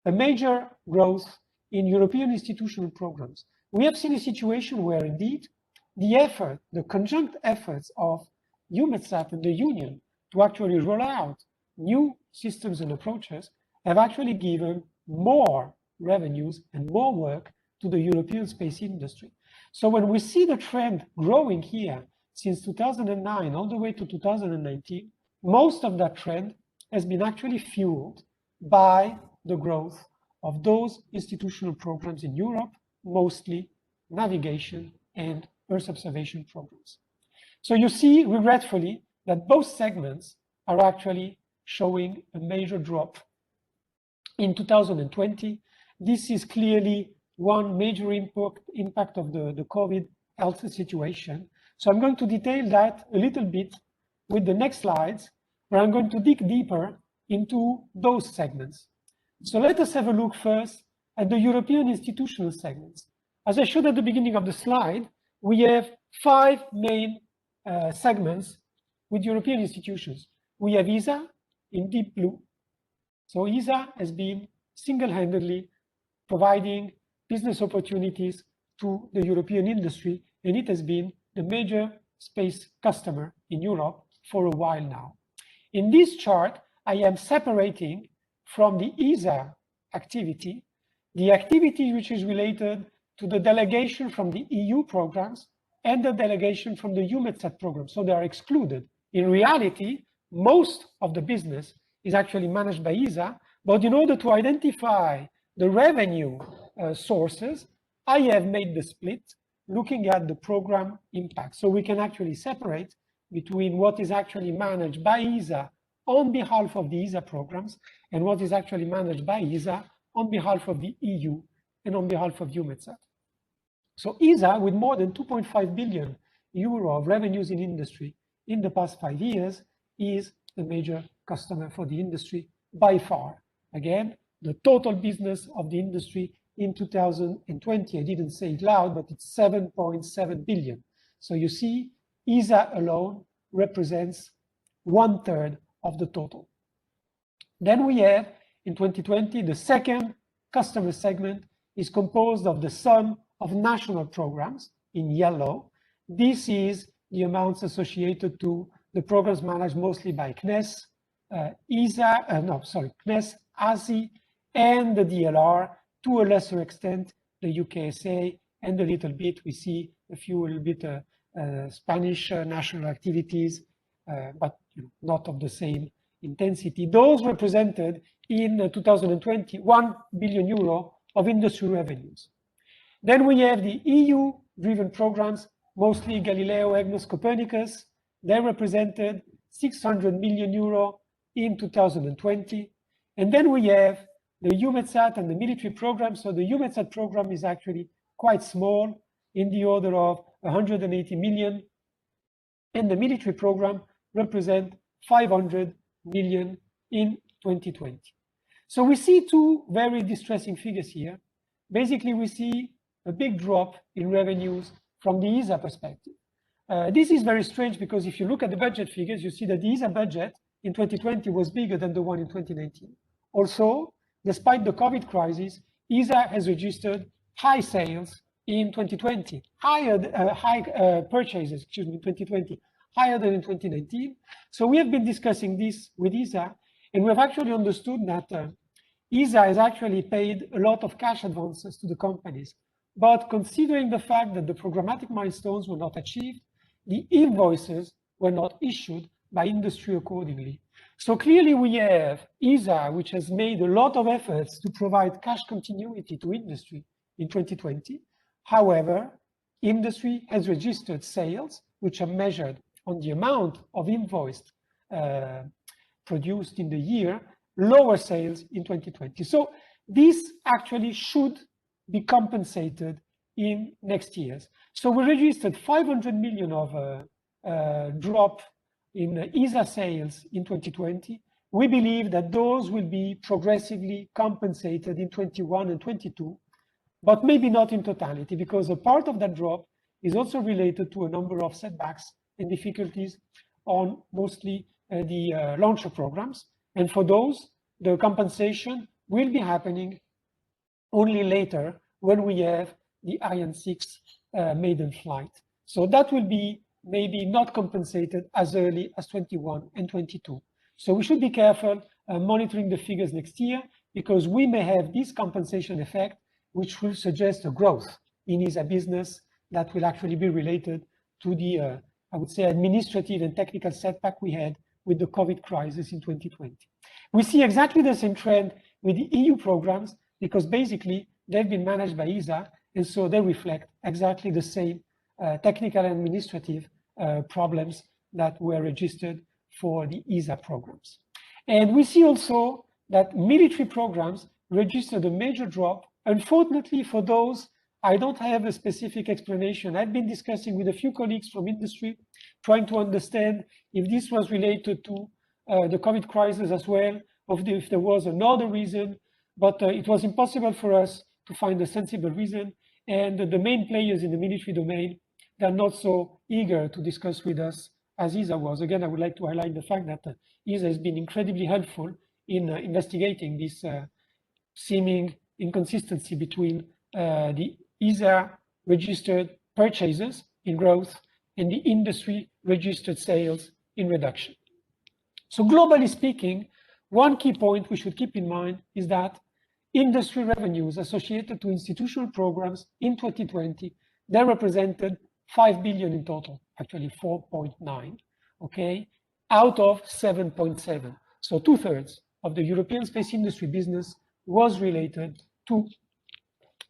B: a major growth in European institutional programs. We have seen a situation where indeed the effort, the conjunct efforts of EUMETSAT and the Union to actually roll out new systems and approaches have actually given more revenues and more work to the European space industry. So when we see the trend growing here since 2009 all the way to 2019, most of that trend has been actually fueled by the growth of those institutional programs in Europe, mostly navigation and Earth observation programs. So you see, regretfully, that both segments are actually showing a major drop in 2020. This is clearly one major impact of the COVID health situation. So I'm going to detail that a little bit with the next slides, where I'm going to dig deeper into those segments. So let us have a look first at the European institutional segments. As I showed at the beginning of the slide, we have 5 main segments with European institutions. We have ESA in deep blue. So ESA has been single-handedly providing business opportunities to the European industry, and it has been the major space customer in Europe for a while now. In this chart, I am separating from the ESA activity, the activity which is related to the delegation from the EU programs and the delegation from the EUMETSAT program. So they are excluded. In reality, most of the business is actually managed by ESA, but in order to identify the revenue sources, I have made the split looking at the program impact. So we can actually separate between what is actually managed by ESA on behalf of the ESA programs and what is actually managed by ESA on behalf of the EU and on behalf of EUMETSAT. So ESA, with more than 2.5 billion euro of revenues in industry in the past 5 years, is a major customer for the industry by far. Again, the total business of the industry in 2020, I didn't say it loud, but it's 7.7 billion. So you see, ESA alone represents 1/3 of the total. Then we have, in 2020, the second customer segment is composed of the sum of national programs in yellow. This is the amounts associated to the programs managed mostly by CNES, CNES, ASI, and the DLR, to a lesser extent, the UKSA, and a little bit, we see a few little bit Spanish national activities, but not of the same intensity. Those represented in 2020, 1 billion euro of industry revenues. Then we have the EU-driven programs, mostly Galileo, EGNOS, Copernicus. They represented 600 million euro in 2020. And then we have the EUMETSAT and the military program. So the EUMETSAT program is actually quite small, in the order of 180 million. And the military program represent 500 million in 2020. So we see two very distressing figures here. Basically, we see a big drop in revenues from the ESA perspective. This is very strange because if you look at the budget figures, you see that the ESA budget in 2020 was bigger than the one in 2019. Also, despite the COVID crisis, ESA has registered high sales in 2020, high purchases, excuse me, in 2020, higher than in 2019. So we have been discussing this with ESA, and we have actually understood that ESA has actually paid a lot of cash advances to the companies. But considering the fact that the programmatic milestones were not achieved, the invoices were not issued by industry accordingly. So clearly we have ESA, which has made a lot of efforts to provide cash continuity to industry in 2020. However, industry has registered sales, which are measured on the amount of invoiced produced in the year, lower sales in 2020. So this actually should be compensated in next years. So we registered 500 million of drop in ESA sales in 2020. We believe that those will be progressively compensated in 21 and 22, but maybe not in totality, because a part of that drop is also related to a number of setbacks and difficulties on mostly the launcher programs. And for those, the compensation will be happening only later when we have the Ariane 6 maiden flight. So that will be maybe not compensated as early as 21 and 22. So we should be careful monitoring the figures next year, because we may have this compensation effect, which will suggest a growth in ESA business that will actually be related to the, I would say, administrative and technical setback we had with the COVID crisis in 2020. We see exactly the same trend with the EU programs, because basically they've been managed by ESA, and so they reflect exactly the same technical and administrative problems that were registered for the ESA programs. And we see also that military programs registered a major drop. Unfortunately, for those, I don't have a specific explanation. I've been discussing with a few colleagues from industry, trying to understand if this was related to the COVID crisis as well, or if there was another reason, but it was impossible for us to find a sensible reason. And the main players in the military domain, they're not so eager to discuss with us as ESA was. Again, I would like to highlight the fact that ESA has been incredibly helpful in investigating this seeming inconsistency between the ESA registered purchases in growth and the industry registered sales in reduction. So globally speaking, one key point we should keep in mind is that industry revenues associated to institutional programs in 2020, they represented 5 billion in total, actually 4.9, okay, out of 7.7. So 2/3 of the European space industry business was related to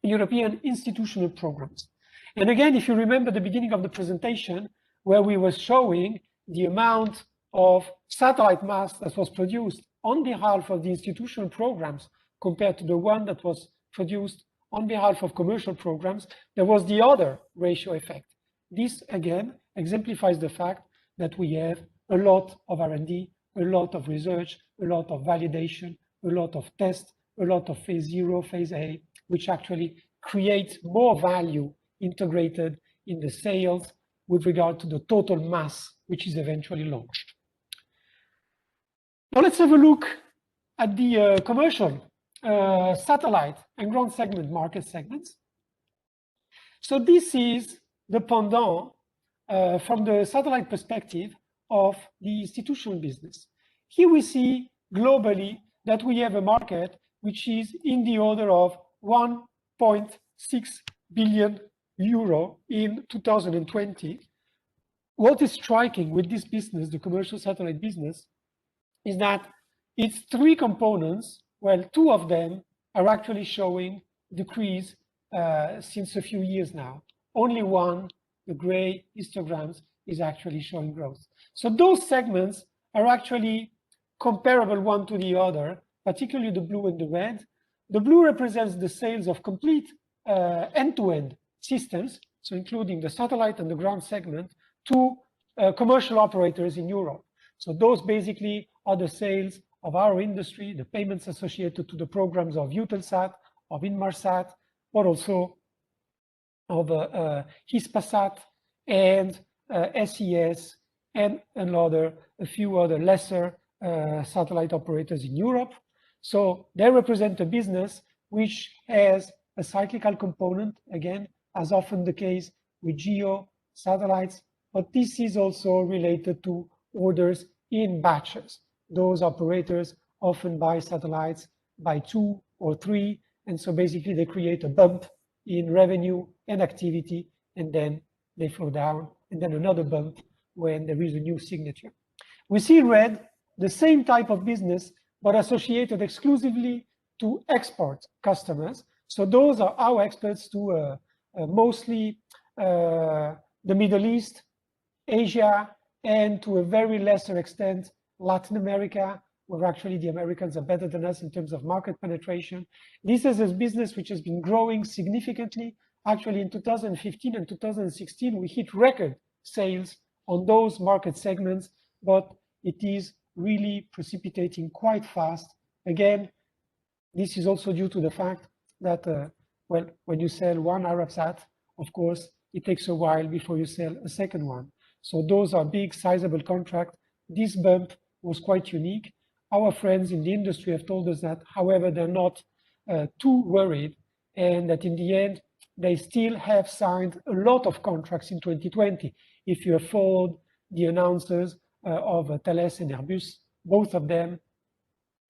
B: European institutional programs. And again, if you remember the beginning of the presentation, where we were showing the amount of satellite mass that was produced on behalf of the institutional programs compared to the one that was produced on behalf of commercial programs, there was the other ratio effect. This, again, exemplifies the fact that we have a lot of R&D, a lot of research, a lot of validation, a lot of tests, a lot of phase 0, phase A, which actually create more value integrated in the sales with regard to the total mass, which is eventually launched. Now let's have a look at the commercial satellite and ground segment market segments. So this is the pendant from the satellite perspective of the institutional business. Here we see globally that we have a market which is in the order of 1.6 billion euro in 2020. What is striking with this business, the commercial satellite business, is that its three components, well, two of them are actually showing decrease since a few years now. Only one, the gray histograms, is actually showing growth. So those segments are actually comparable one to the other, particularly the blue and the red. The blue represents the sales of complete end-to-end systems, so including the satellite and the ground segment, to commercial operators in Europe. So those basically are the sales of our industry, the payments associated to the programs of Eutelsat, of Inmarsat, but also of Hispasat and SES and a few other lesser satellite operators in Europe. So they represent a business which has a cyclical component, again, as often the case with GEO satellites, but this is also related to orders in batches. Those operators often buy satellites by 2 or 3, and so basically they create a bump in revenue and activity, and then they flow down, and then another bump when there is a new signature. We see in red the same type of business, but associated exclusively to export customers. So those are our experts to mostly the Middle East, Asia, and to a very lesser extent, Latin America, where actually the Americans are better than us in terms of market penetration. This is a business which has been growing significantly. Actually, in 2015 and 2016, we hit record sales on those market segments, but it is really precipitating quite fast. Again, this is also due to the fact that, well, when you sell one Arabsat, of course, it takes a while before you sell a second one. So those are big, sizable contracts. This bump was quite unique. Our friends in the industry have told us that, however, they're not too worried, and that in the end, they still have signed a lot of contracts in 2020. If you followed the announcers of Thales and Airbus, both of them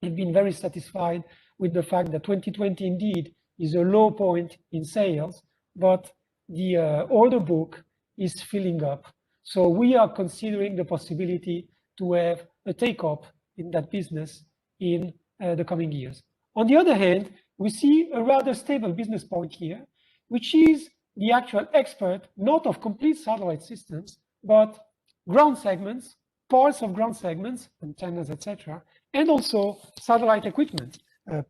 B: have been very satisfied with the fact that 2020 indeed is a low point in sales, but the order book is filling up. So we are considering the possibility to have a take-up in that business in the coming years. On the other hand, we see a rather stable business point here, which is the actual expert, not of complete satellite systems, but ground segments, parts of ground segments, antennas, etc., and also satellite equipment,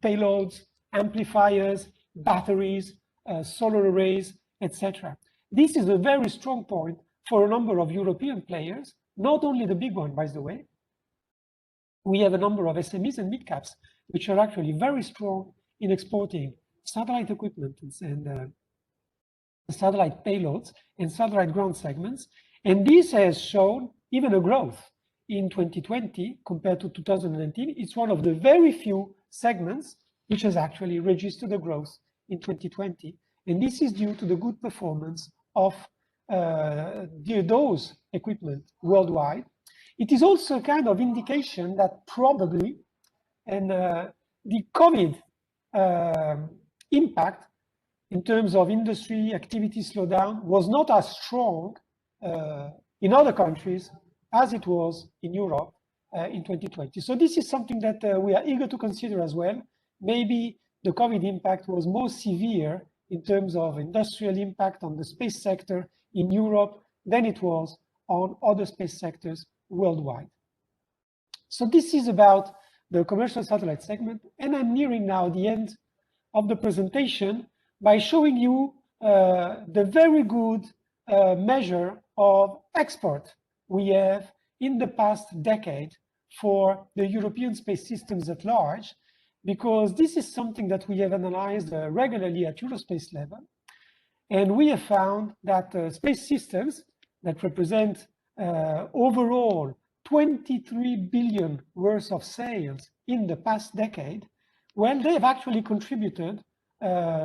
B: payloads, amplifiers, batteries, solar arrays, etc. This is a very strong point for a number of European players, not only the big one, by the way. We have a number of SMEs and mid-caps, which are actually very strong in exporting satellite equipment and satellite payloads and satellite ground segments. And this has shown even a growth in 2020 compared to 2019. It's one of the very few segments which has actually registered a growth in 2020. And this is due to the good performance of those equipment worldwide. It is also a kind of indication that probably the COVID impact in terms of industry activity slowdown was not as strong in other countries as it was in Europe in 2020. So this is something that we are eager to consider as well. Maybe the COVID impact was more severe in terms of industrial impact on the space sector in Europe than it was on other space sectors worldwide. So this is about the commercial satellite segment, and I'm nearing now the end of the presentation by showing you the very good measure of export we have in the past decade for the European space systems at large, because this is something that we have analyzed regularly at Eurospace level. And we have found that space systems that represent overall 23 billion worth of sales in the past decade, well, they have actually contributed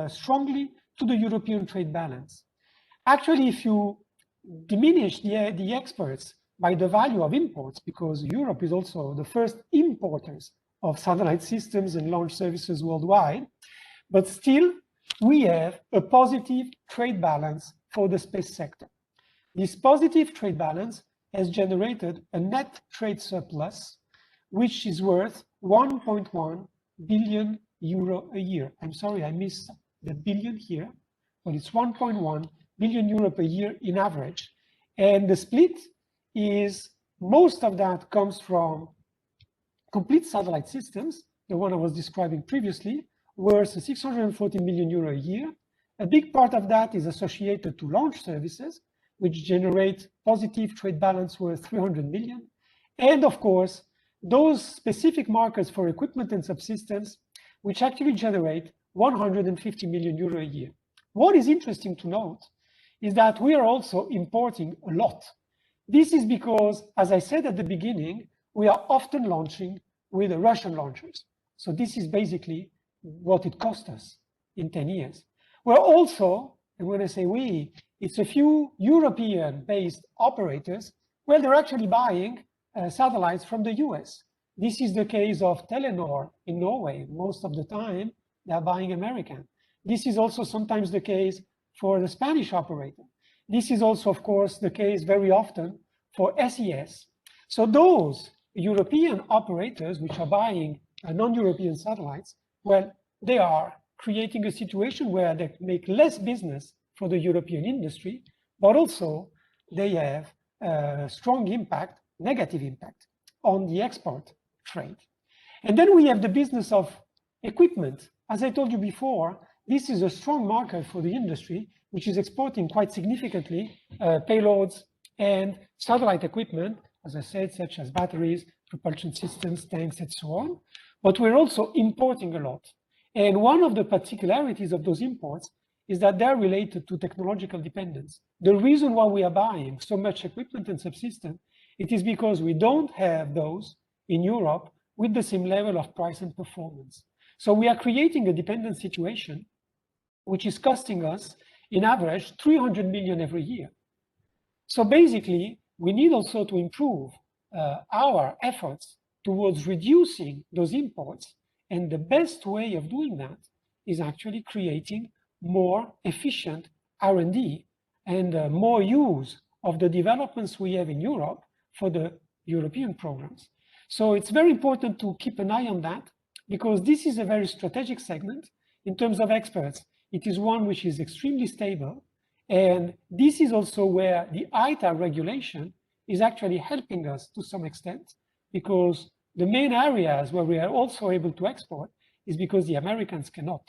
B: strongly to the European trade balance. Actually, if you diminish the exports by the value of imports, because Europe is also the first importers of satellite systems and launch services worldwide, but still we have a positive trade balance for the space sector. This positive trade balance has generated a net trade surplus, which is worth 1.1 billion euro a year. I'm sorry, I missed the billion here, but it's 1.1 billion euro per year in average. And the split is, most of that comes from complete satellite systems, the one I was describing previously, worth 640 million euro a year. A big part of that is associated to launch services, which generate positive trade balance worth 300 million. And of course, those specific markets for equipment and subsystems, which actually generate 150 million euro a year. What is interesting to note is that we are also importing a lot. This is because, as I said at the beginning, we are often launching with the Russian launchers. So this is basically what it cost us in 10 years. We're also, and when I say we, it's a few European-based operators, well, they're actually buying satellites from the US. This is the case of Telenor in Norway. Most of the time, they're buying American. This is also sometimes the case for the Spanish operator. This is also, of course, the case very often for SES. So those European operators which are buying non-European satellites, well, they are creating a situation where they make less business for the European industry, but also they have a strong impact, negative impact, on the export trade. And then we have the business of equipment. As I told you before, this is a strong market for the industry, which is exporting quite significantly payloads and satellite equipment, as I said, such as batteries, propulsion systems, tanks, and so on. But we're also importing a lot. And one of the particularities of those imports is that they're related to technological dependence. The reason why we are buying so much equipment and subsystem, it is because we don't have those in Europe with the same level of price and performance. So we are creating a dependent situation, which is costing us, in average, 300 million every year. So basically, we need also to improve our efforts towards reducing those imports. And the best way of doing that is actually creating more efficient R&D and more use of the developments we have in Europe for the European programs. So it's very important to keep an eye on that, because this is a very strategic segment in terms of experts. It is one which is extremely stable. And this is also where the ITA regulation is actually helping us to some extent, because the main areas where we are also able to export is because the Americans cannot.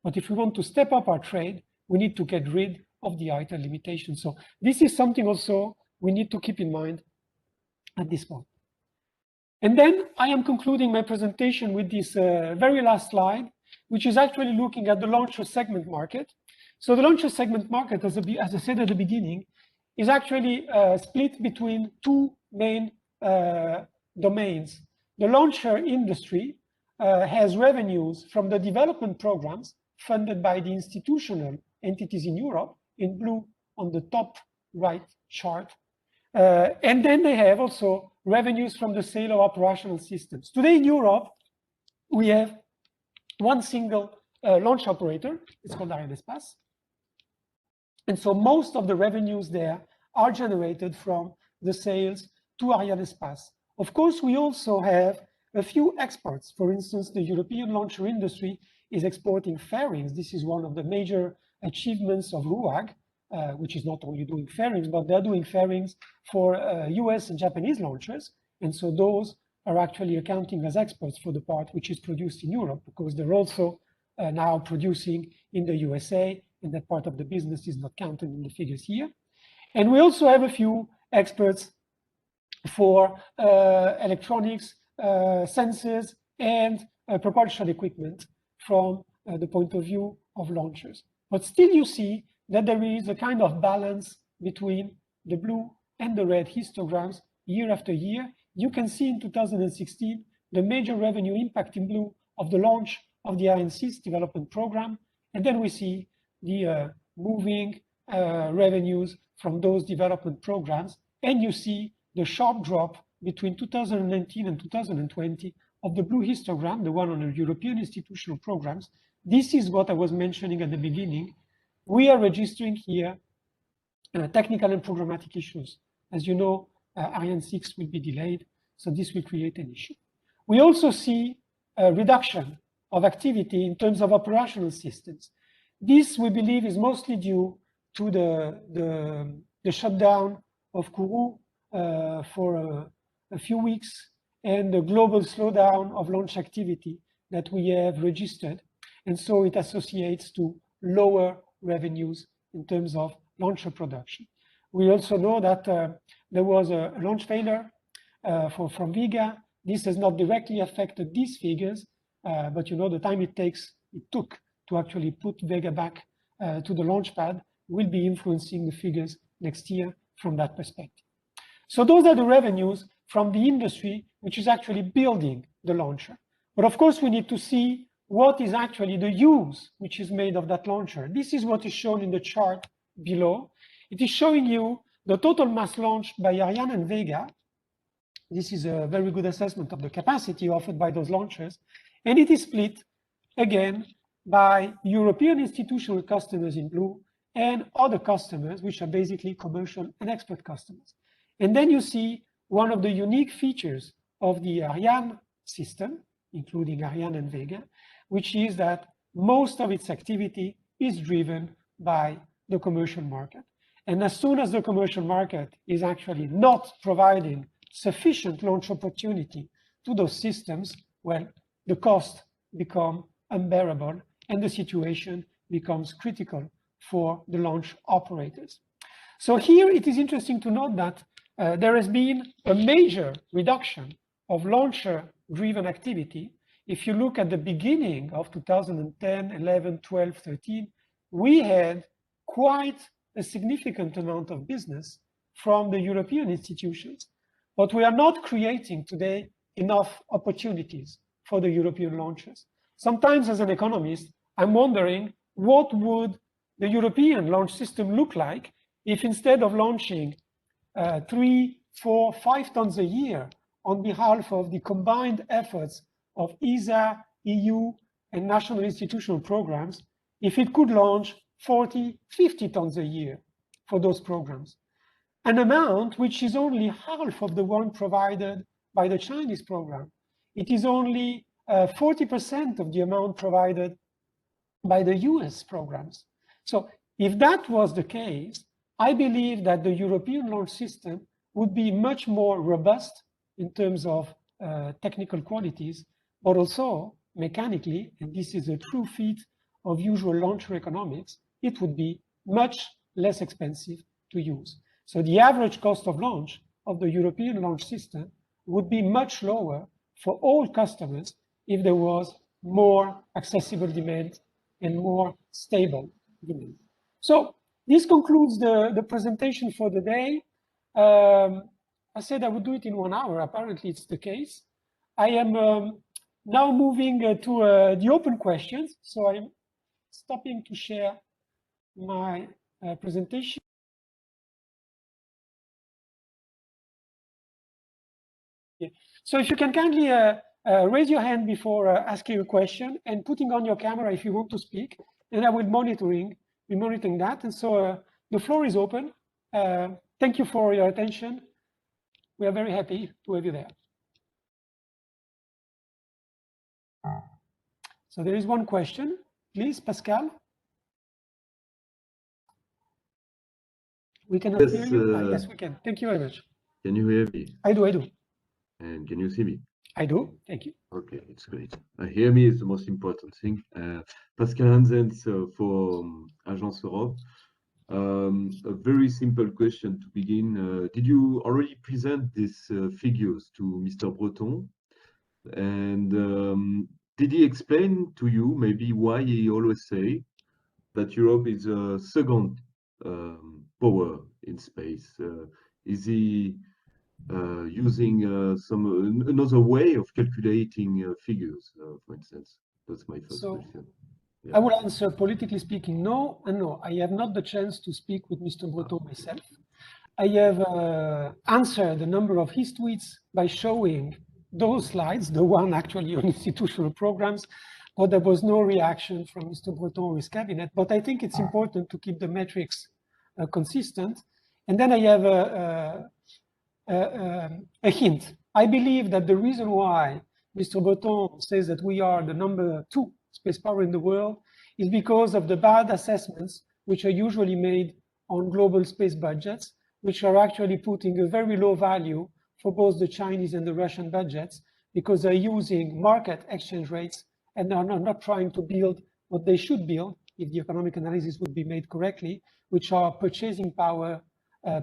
B: But if we want to step up our trade, we need to get rid of the ITA limitation. So this is something also we need to keep in mind at this point. And then I am concluding my presentation with this very last slide, which is actually looking at the launcher segment market. So the launcher segment market, as I said at the beginning, is actually split between two main domains. The launcher industry has revenues from the development programs funded by the institutional entities in Europe, in blue on the top right chart. And then they have also revenues from the sale of operational systems. Today in Europe, we have one single launch operator. It's called ASD-Eurospace. And so most of the revenues there are generated from the sales to ASD-Eurospace. Of course, we also have a few exports. For instance, the European launcher industry is exporting fairings. This is one of the major achievements of RUAG, which is not only doing fairings, but they're doing fairings for US and Japanese launchers. And so those are actually accounting as exports for the part which is produced in Europe, because they're also now producing in the USA, and that part of the business is not counted in the figures here. And we also have a few experts for electronics, sensors, and propulsion equipment from the point of view of launchers. But still you see that there is a kind of balance between the blue and the red histograms year after year. You can see in 2016, the major revenue impact in blue of the launch of the INC's development program. And then we see the moving revenues from those development programs. And you see the sharp drop between 2019 and 2020 of the blue histogram, the one on the European institutional programs. This is what I was mentioning at the beginning. We are registering here technical and programmatic issues. As you know, Ariane 6 will be delayed, so this will create an issue. We also see a reduction of activity in terms of operational systems. This, we believe, is mostly due to the shutdown of Kourou for a few weeks, and the global slowdown of launch activity that we have registered. And so it associates to lower revenues in terms of launcher production. We also know that there was a launch failure from Vega. This has not directly affected these figures, but you know the time it took to actually put Vega back to the launch pad will be influencing the figures next year from that perspective. So those are the revenues from the industry, which is actually building the launcher. But of course, we need to see what is actually the use which is made of that launcher. This is what is shown in the chart below. It is showing you the total mass launched by Ariane and Vega. This is a very good assessment of the capacity offered by those launchers. And it is split, again, by European institutional customers in blue and other customers, which are basically commercial and export customers. And then you see one of the unique features of the Ariane system, including Ariane and Vega, which is that most of its activity is driven by the commercial market. And as soon as the commercial market is actually not providing sufficient launch opportunity to those systems, well, the cost become unbearable and the situation becomes critical for the launch operators. So here it is interesting to note that there has been a major reduction of launcher-driven activity. If you look at the beginning of 2010, 11, 12, 13, we had quite a significant amount of business from the European institutions, but we are not creating today enough opportunities for the European launchers. Sometimes as an economist, I'm wondering what would the European launch system look like if instead of launching 3, 4, 5 tons a year on behalf of the combined efforts of ESA, EU, and national institutional programs, if it could launch 40, 50 tons a year for those programs, an amount which is only half of the one provided by the Chinese program. It is only 40% of the amount provided by the US programs. So if that was the case, I believe that the European launch system would be much more robust in terms of technical qualities, but also mechanically, and this is a true feat of usual launcher economics, it would be much less expensive to use. So the average cost of launch of the European launch system would be much lower for all customers if there was more accessible demand and more stable demand. So this concludes the presentation for the day. I said I would do it in 1 hour. Apparently, it's the case. I am now moving to the open questions. So I'm stopping to share my presentation. Yeah. So if you can kindly raise your hand before asking a question and putting on your camera if you want to speak, and I will be monitoring that. And so the floor is open. Thank you for your attention. We are very happy to have you there. So there is one question. Please, Pascal. We cannot hear you. Yes, we can. Thank you very much.
C: Can you hear me?
B: I do.
C: And can you see me?
B: I do. Thank you.
C: Okay, it's great. Hear me is the most important thing. Pascal Hansens for Agence Europe. A very simple question to begin. Did you already present these figures to Mr. Breton? And did he explain to you maybe why he always say that Europe is a second power in space? Is he using another way of calculating figures, for instance? That's my first question. Yeah.
B: I will answer politically speaking, no and no. I have not the chance to speak with Mr. Breton myself. I have answered a number of his tweets by showing those slides, the one actually on institutional programs, but there was no reaction from Mr. Breton or his cabinet. But I think it's important to keep the metrics consistent. And then I have a hint. I believe that the reason why Mr. Breton says that we are the number 2 space power in the world is because of the bad assessments which are usually made on global space budgets, which are actually putting a very low value for both the Chinese and the Russian budgets, because they're using market exchange rates and are not trying to build what they should build if the economic analysis would be made correctly, which are purchasing power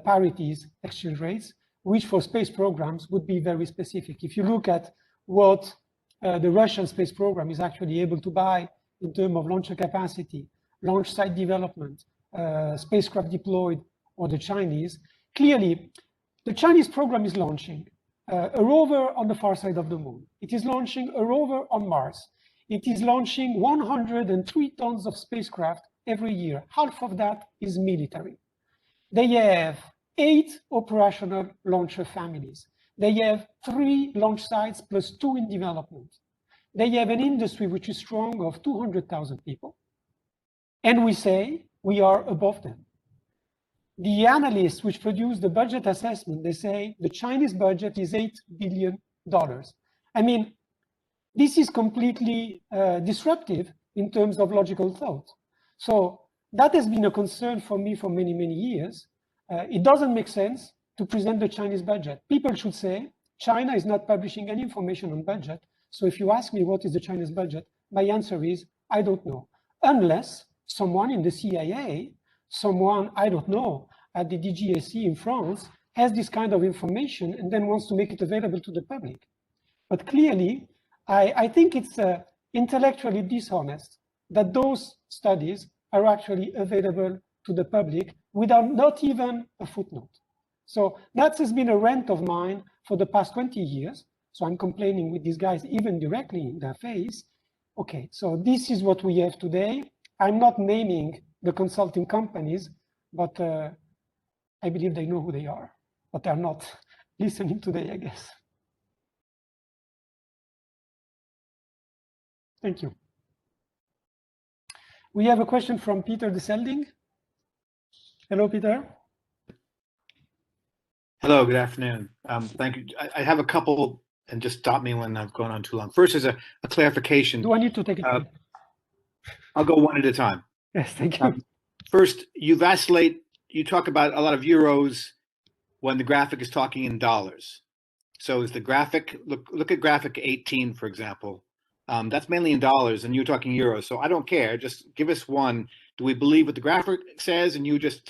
B: parities exchange rates, which for space programs would be very specific. If you look at what the Russian space program is actually able to buy in terms of launcher capacity, launch site development, spacecraft deployed, or the Chinese, clearly the Chinese program is launching a rover on the far side of the moon. It is launching a rover on Mars. It is launching 103 tons of spacecraft every year. Half of that is military. They have 8 operational launcher families. They have 3 launch sites plus 2 in development. They have an industry which is strong of 200,000 people. And we say we are above them. the analysts which produce the budget assessment, they say the Chinese budget is $8 billion. I mean, this is completely disruptive in terms of logical thought. So that has been a concern for me for many, many years. It doesn't make sense to present the Chinese budget. People should say, China is not publishing any information on budget. So if you ask me what is the Chinese budget, my answer is, I don't know. Unless someone in the CIA, someone, I don't know, at the DGSE in France, has this kind of information and then wants to make it available to the public. But clearly, I think it's intellectually dishonest that those studies are actually available to the public without not even a footnote. So that has been a rant of mine for the past 20 years. So I'm complaining with these guys even directly in their face. Okay, so this is what we have today. I'm not naming the consulting companies, but I believe they know who they are, but they're not listening today, I guess. Thank you. We have a question from Peter de Selding. Hello, Peter.
D: Hello, good afternoon. Thank you. I have a couple, and just stop me when I've gone on too long. First is a clarification.
B: Do I need to take it?
D: I'll go one at a time.
B: Yes, thank you.
D: First, you vacillate. You talk about a lot of euros when the graphic is talking in dollars. So is the graphic, look at graphic 18, for example. That's mainly in dollars, and you're talking euros. So I don't care. Just give us one. Do we believe what the graphic says, and you just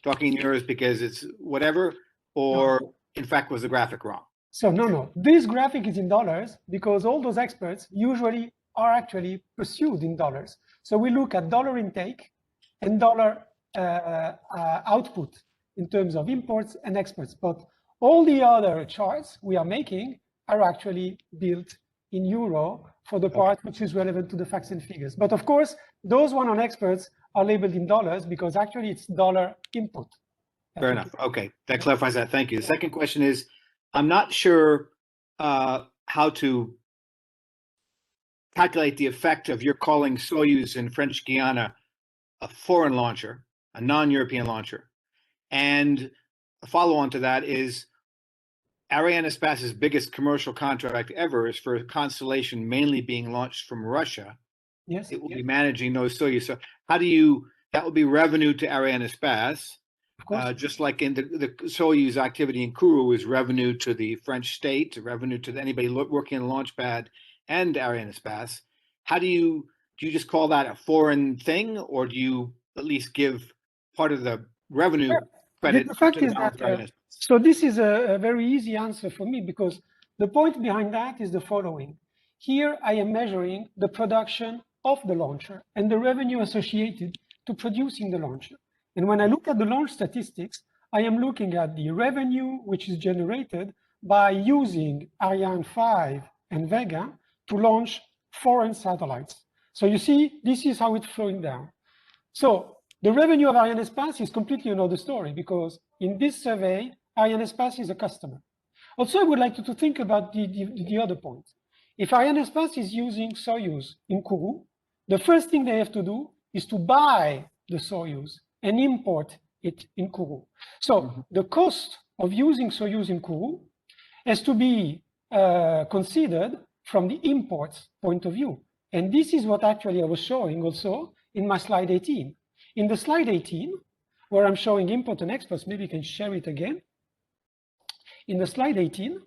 D: talking in euros because it's whatever? Or in fact, was the graphic wrong?
B: So no, this graphic is in dollars because all those experts usually are actually pursued in dollars. So we look at dollar intake and dollar output in terms of imports and exports. But all the other charts we are making are actually built in euro for the part which is relevant to the facts and figures. But of course, those one on experts are labeled in dollars because actually it's dollar input.
D: Fair enough. Okay, that clarifies that. Thank you. The second question is, I'm not sure how to calculate the effect of your calling Soyuz in French Guiana a foreign launcher, a non-European launcher. And a follow-on to that is Arianespace's biggest commercial contract ever is for a constellation mainly being launched from Russia.
B: Yes.
D: It will be managing those Soyuz. So how do you, that will be revenue to Arianespace. Just like in the Soyuz activity in Kourou is revenue to the French state, revenue to anybody working in the launch pad and Arianespace. How do you just call that a foreign thing, or do you at least give part of the revenue credit?
B: The fact is that, so this is a very easy answer for me because the point behind that is the following. Here I am measuring the production of the launcher and the revenue associated to producing the launcher. And when I look at the launch statistics, I am looking at the revenue which is generated by using Ariane 5 and Vega to launch foreign satellites. So you see, this is how it's flowing down. So the revenue of Arianespace is completely another story because in this survey, Arianespace is a customer. Also, I would like to think about the other point. If Arianespace is using Soyuz in Kourou, the first thing they have to do is to buy the Soyuz and import it in Kourou. So the cost of using Soyuz in Kourou has to be considered from the imports point of view. And this is what actually I was showing also in my slide 18. In the slide 18, where I'm showing import and exports, maybe you can share it again. In the slide 18,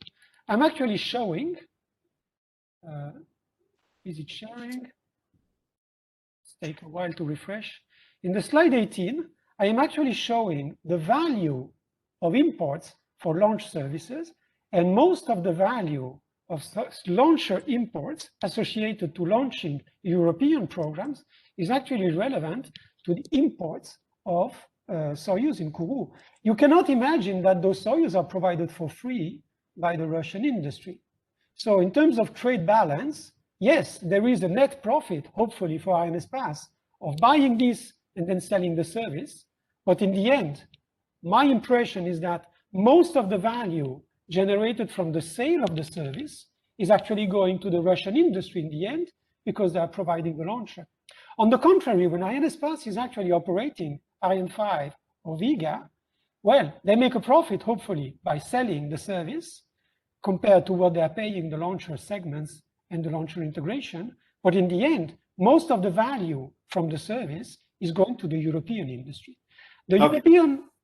B: I'm actually showing, is it sharing? It's take a while to refresh. In the slide 18, I am actually showing the value of imports for launch services, and most of the value of launcher imports associated to launching European programs is actually relevant to the imports of Soyuz in Kourou. You cannot imagine that those Soyuz are provided for free by the Russian industry. So in terms of trade balance, yes, there is a net profit, hopefully for Arianespace, of buying this and then selling the service. But in the end, my impression is that most of the value generated from the sale of the service is actually going to the Russian industry in the end because they are providing the launcher. On the contrary, when Arianespace is actually operating Ariane 5 or Vega, well, they make a profit, hopefully, by selling the service compared to what they are paying the launcher segments and the launcher integration. But in the end, most of the value from the service is going to the European industry. The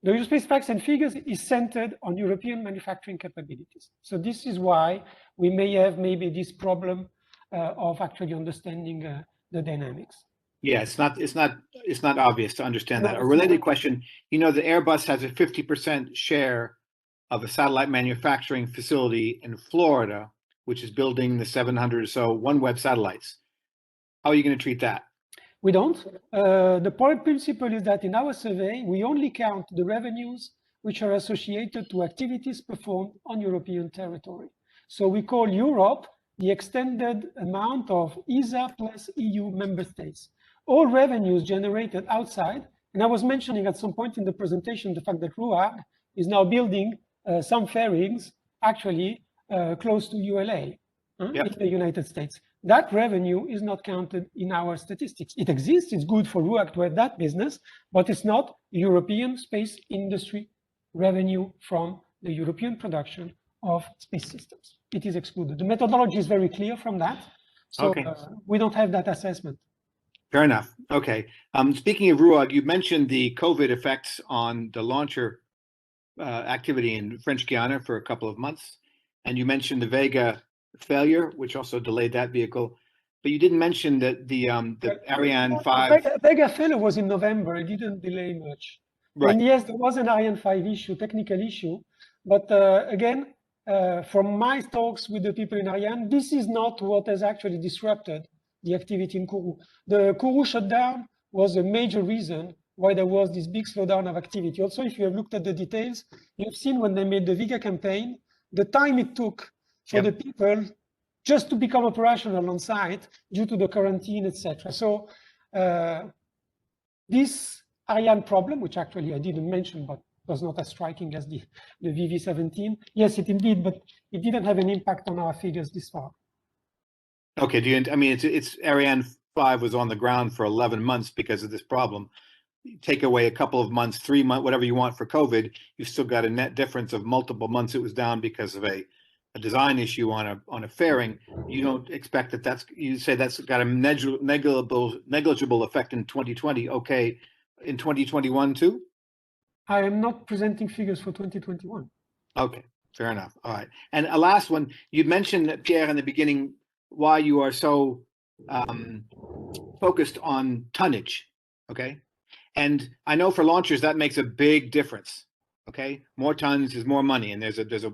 B: Eurospace facts and figures is centered on European manufacturing capabilities. So this is why we may have maybe this problem of actually understanding the dynamics.
D: Yeah, it's not obvious to understand that. A related question, you know, the Airbus has a 50% share of a satellite manufacturing facility in Florida, which is building the 700 or so OneWeb satellites. How are you going to treat that?
B: We don't. The point principle is that in our survey, we only count the revenues which are associated to activities performed on European territory. So we call Europe the extended amount of ESA plus EU member states. All revenues generated outside, and I was mentioning at some point in the presentation the fact that RUAG is now building some fairings actually close to ULA in the United States. That revenue is not counted in our statistics. It exists, it's good for RUAG to have that business, but it's not European space industry revenue from the European production of space systems. It is excluded. The methodology is very clear from that. So we don't have that assessment.
D: Fair enough. Okay. Speaking of RUAG, you mentioned the COVID effects on the launcher activity in French Guiana for a couple of months. And you mentioned the Vega failure, which also delayed that vehicle. But you didn't mention that the Ariane 5...
B: Vega failure was in November. It didn't delay much. Right. And yes, there was an Ariane 5 issue, technical issue. But again, from my talks with the people in Ariane, this is not what has actually disrupted the activity in Kourou. The Kourou shutdown was a major reason why there was this big slowdown of activity. Also, if you have looked at the details, you've seen when they made the Vega campaign, the time it took for the people just to become operational on site due to the quarantine, etc. So this Ariane problem, which actually I didn't mention, but was not as striking as the VV17. Yes, it indeed, but it didn't have an impact on our figures this far.
D: Okay, I mean, it's Ariane 5 was on the ground for 11 months because of this problem. You take away a couple of months, 3 months, whatever you want for COVID, you've still got a net difference of multiple months it was down because of a design issue on a fairing. You don't expect that you say that's got a negligible effect in 2020. Okay, in 2021 too?
B: I am not presenting figures for 2021.
D: Okay, fair enough. All right. And a last one, you mentioned, Pierre, in the beginning, why you are so focused on tonnage, okay? And I know for launchers that makes a big difference, okay? More tons is more money, and there's a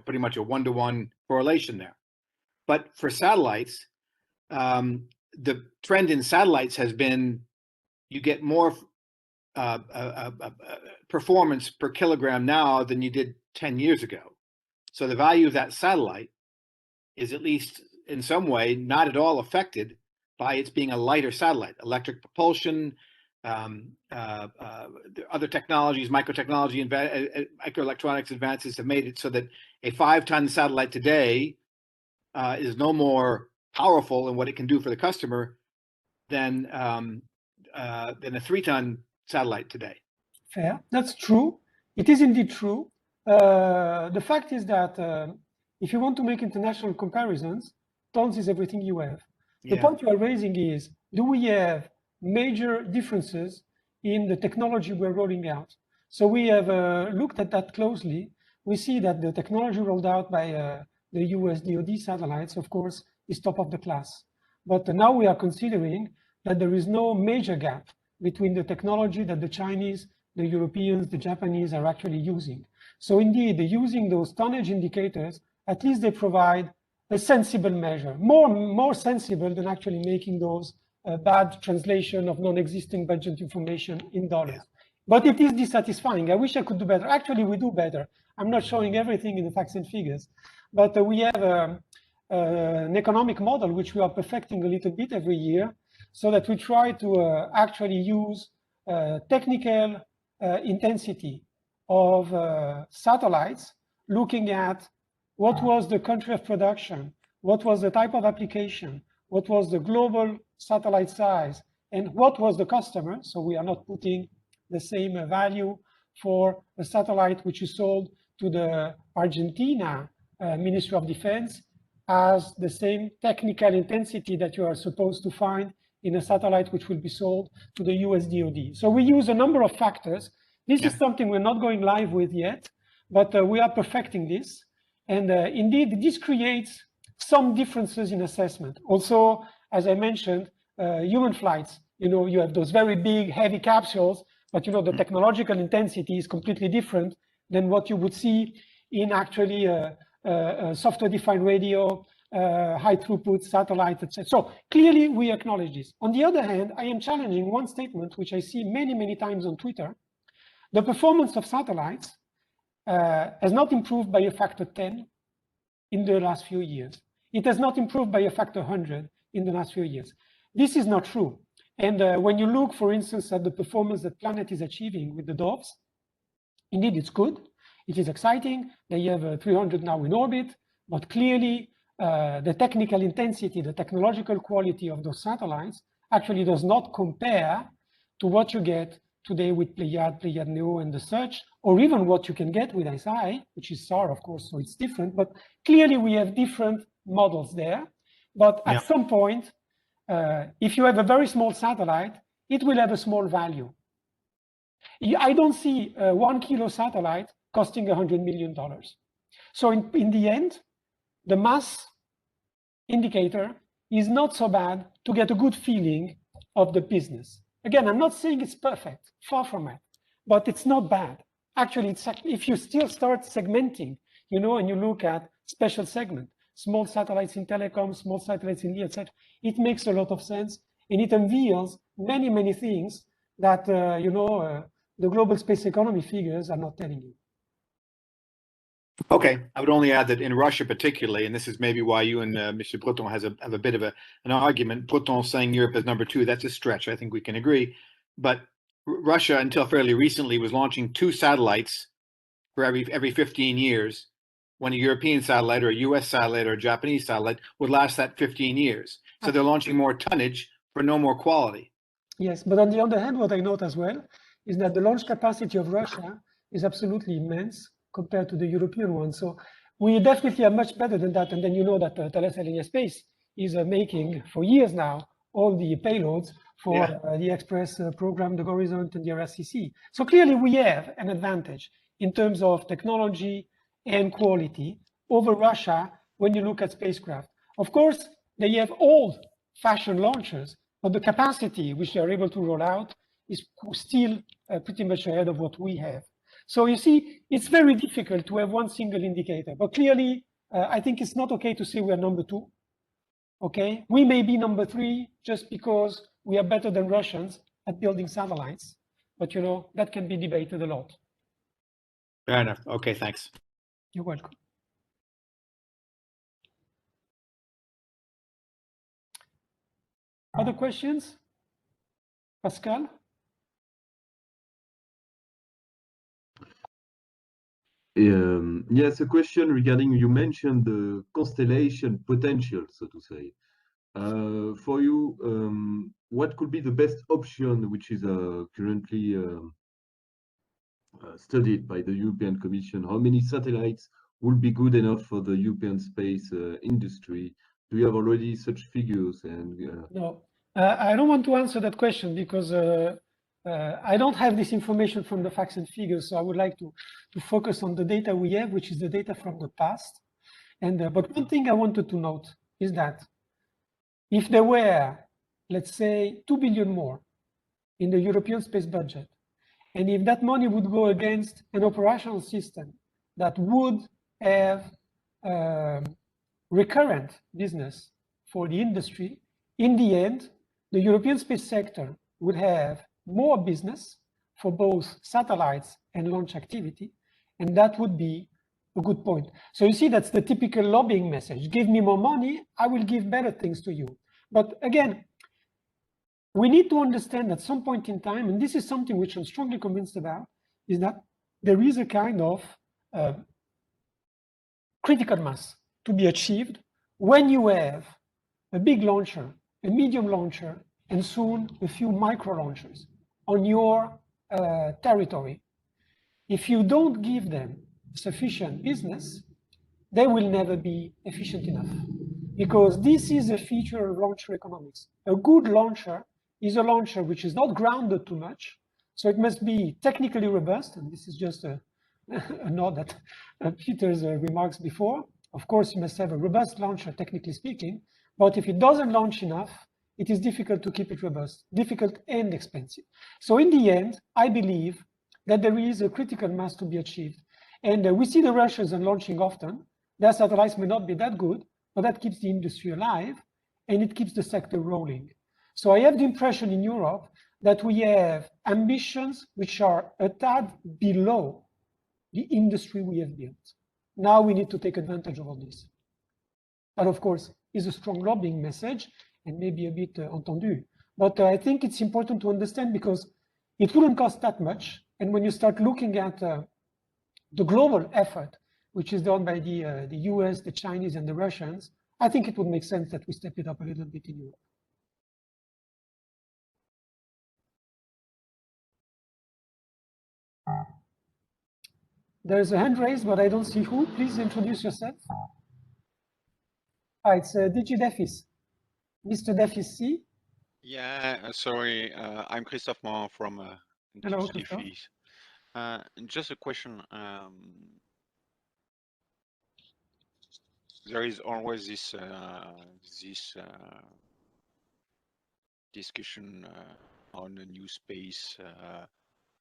D: pretty much a one-to-one correlation there. But for satellites, the trend in satellites has been you get more performance per kilogram now than you did 10 years ago. So the value of that satellite is, at least in some way, not at all affected by its being a lighter satellite. Electric propulsion, other technologies, microtechnology, microelectronics advances have made it so that a 5-ton satellite today is no more powerful in what it can do for the customer than a 3-ton satellite today.
B: Fair, that's true. It is indeed true. The fact is that if you want to make international comparisons, tons is everything you have. The point you are raising is, do we have major differences in the technology we're rolling out? So we have looked at that closely. We see that the technology rolled out by the US DoD satellites, of course, is top of the class. But now we are considering that there is no major gap between the technology that the Chinese, the Europeans, the Japanese are actually using. So indeed, using those tonnage indicators, at least they provide a sensible measure, more sensible than actually making those bad translation of non-existing budget information in dollars. But it is dissatisfying. I wish I could do better. Actually, we do better. I'm not showing everything in the facts and figures, but we have an economic model which we are perfecting a little bit every year, so that we try to actually use technical intensity of satellites, looking at what was the country of production, what was the type of application, what was the global satellite size, and what was the customer. So we are not putting the same value for a satellite which is sold to the Argentina Ministry of Defense as the same technical intensity that you are supposed to find in a satellite which will be sold to the US DoD. So we use a number of factors. This is something we're not going live with yet, but we are perfecting this. And indeed, this creates some differences in assessment. Also, as I mentioned, human flights, you have those very big, heavy capsules, but the technological intensity is completely different than what you would see in actually software-defined radio, high throughput satellite, etc. So clearly we acknowledge this. On the other hand, I am challenging one statement, which I see many, many times on Twitter. The performance of satellites has not improved by a factor 10 in the last few years. It has not improved by a factor 100 in the last few years. This is not true. And when you look, for instance, at the performance that Planet is achieving with the Doves, indeed it's good. It is exciting. They have 300 now in orbit, but clearly the technical intensity, the technological quality of those satellites actually does not compare to what you get today with Pléiades, Pléiades Neo, and the such, or even what you can get with ICEYE, which is SAR, of course, so it's different. But clearly we have different models there. But at some point, if you have a very small satellite, it will have a small value. I don't see a 1 kilo satellite costing $100 million. So in the end, the mass indicator is not so bad to get a good feeling of the business. Again, I'm not saying it's perfect, far from it, but it's not bad. Actually, it's, if you still start segmenting, and you look at special segment, small satellites in telecom, small satellites in etc., it makes a lot of sense, and it unveils many, many things that the global space economy figures are not telling you.
D: Okay, I would only add that in Russia particularly, and this is maybe why you and Mr. Breton have a bit of an argument. Breton saying Europe is number 2, that's a stretch. I think we can agree. But Russia, until fairly recently, was launching 2 satellites for every 15 years, when a European satellite or a US satellite or a Japanese satellite would last that 15 years. So they're launching more tonnage for no more quality.
B: Yes, but on the other hand, what I note as well is that the launch capacity of Russia is absolutely immense compared to the European one. So we definitely are much better than that. And then that Thales Alenia Space is making for years now all the payloads for the Express program, the Horizont, and the RSCC. So clearly we have an advantage in terms of technology and quality over Russia when you look at spacecraft. Of course, they have old-fashioned launchers, but the capacity which they are able to roll out is still pretty much ahead of what we have. So you see, it's very difficult to have one single indicator, but clearly, I think it's not okay to say we are number 2. Okay, we may be number 3 just because we are better than Russians at building satellites, but that can be debated a lot.
D: Fair enough. Okay, thanks.
B: You're welcome. Other questions? Pascal?
C: Yes, a question regarding, you mentioned the constellation potential, so to say. For you, what could be the best option which is currently studied by the European Commission? How many satellites would be good enough for the European space industry? Do you have already such figures? And
B: no, I don't want to answer that question because I don't have this information from the facts and figures. So I would like to focus on the data we have, which is the data from the past. And but one thing I wanted to note is that if there were, let's say, 2 billion more in the European space budget, and if that money would go against an operational system that would have recurrent business for the industry, in the end, the European space sector would have more business for both satellites and launch activity, and that would be a good point. So you see, that's the typical lobbying message. Give me more money, I will give better things to you. But again, we need to understand at some point in time, and this is something which I'm strongly convinced about, is that there is a kind of critical mass to be achieved when you have a big launcher, a medium launcher, and soon a few micro launchers on your territory. If you don't give them sufficient business, they will never be efficient enough. Because this is a feature of launcher economics. A good launcher is a launcher which is not grounded too much, so it must be technically robust, and this is just a nod at Peter's remarks before. Of course, you must have a robust launcher, technically speaking, but if it doesn't launch enough, it is difficult to keep it robust, difficult and expensive. So in the end, I believe that there is a critical mass to be achieved. And we see the Russians are launching often. Their satellites may not be that good, but that keeps the industry alive and it keeps the sector rolling. So I have the impression in Europe that we have ambitions which are a tad below the industry we have built. Now we need to take advantage of all this. But of course, it's a strong lobbying message and maybe a bit entendu. But I think it's important to understand because it wouldn't cost that much. And when you start looking at the global effort, which is done by the US, the Chinese, and the Russians, I think it would make sense that we step it up a little bit in Europe. There's a hand raised, but I don't see who. Please introduce yourself. It's DigiDefis. Mr. Defis C.
E: Yeah, sorry, I'm Christophe Morin from
B: Hello,
E: DigiDefis. Just a question. There is always this discussion on the new space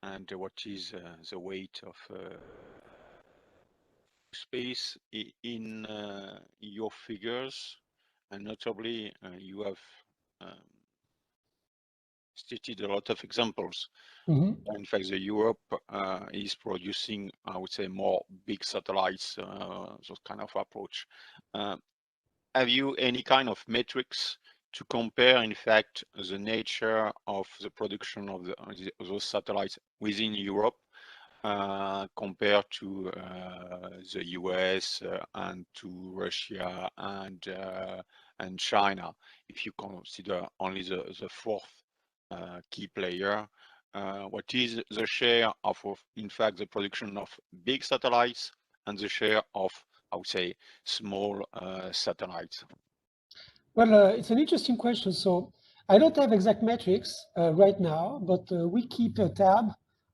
E: and what is the weight of space in your figures, and notably you have stated a lot of examples.
B: Mm-hmm.
E: In fact, the Europe is producing, I would say, more big satellites, those kind of approach. Have you any kind of metrics to compare, in fact, the nature of the production of those satellites within Europe compared to the US and to Russia and China, if you consider only the fourth key player? What is the share of, in fact, the production of big satellites and the share of, I would say, small satellites?
B: Well, it's an interesting question. So I don't have exact metrics right now, but we keep a tab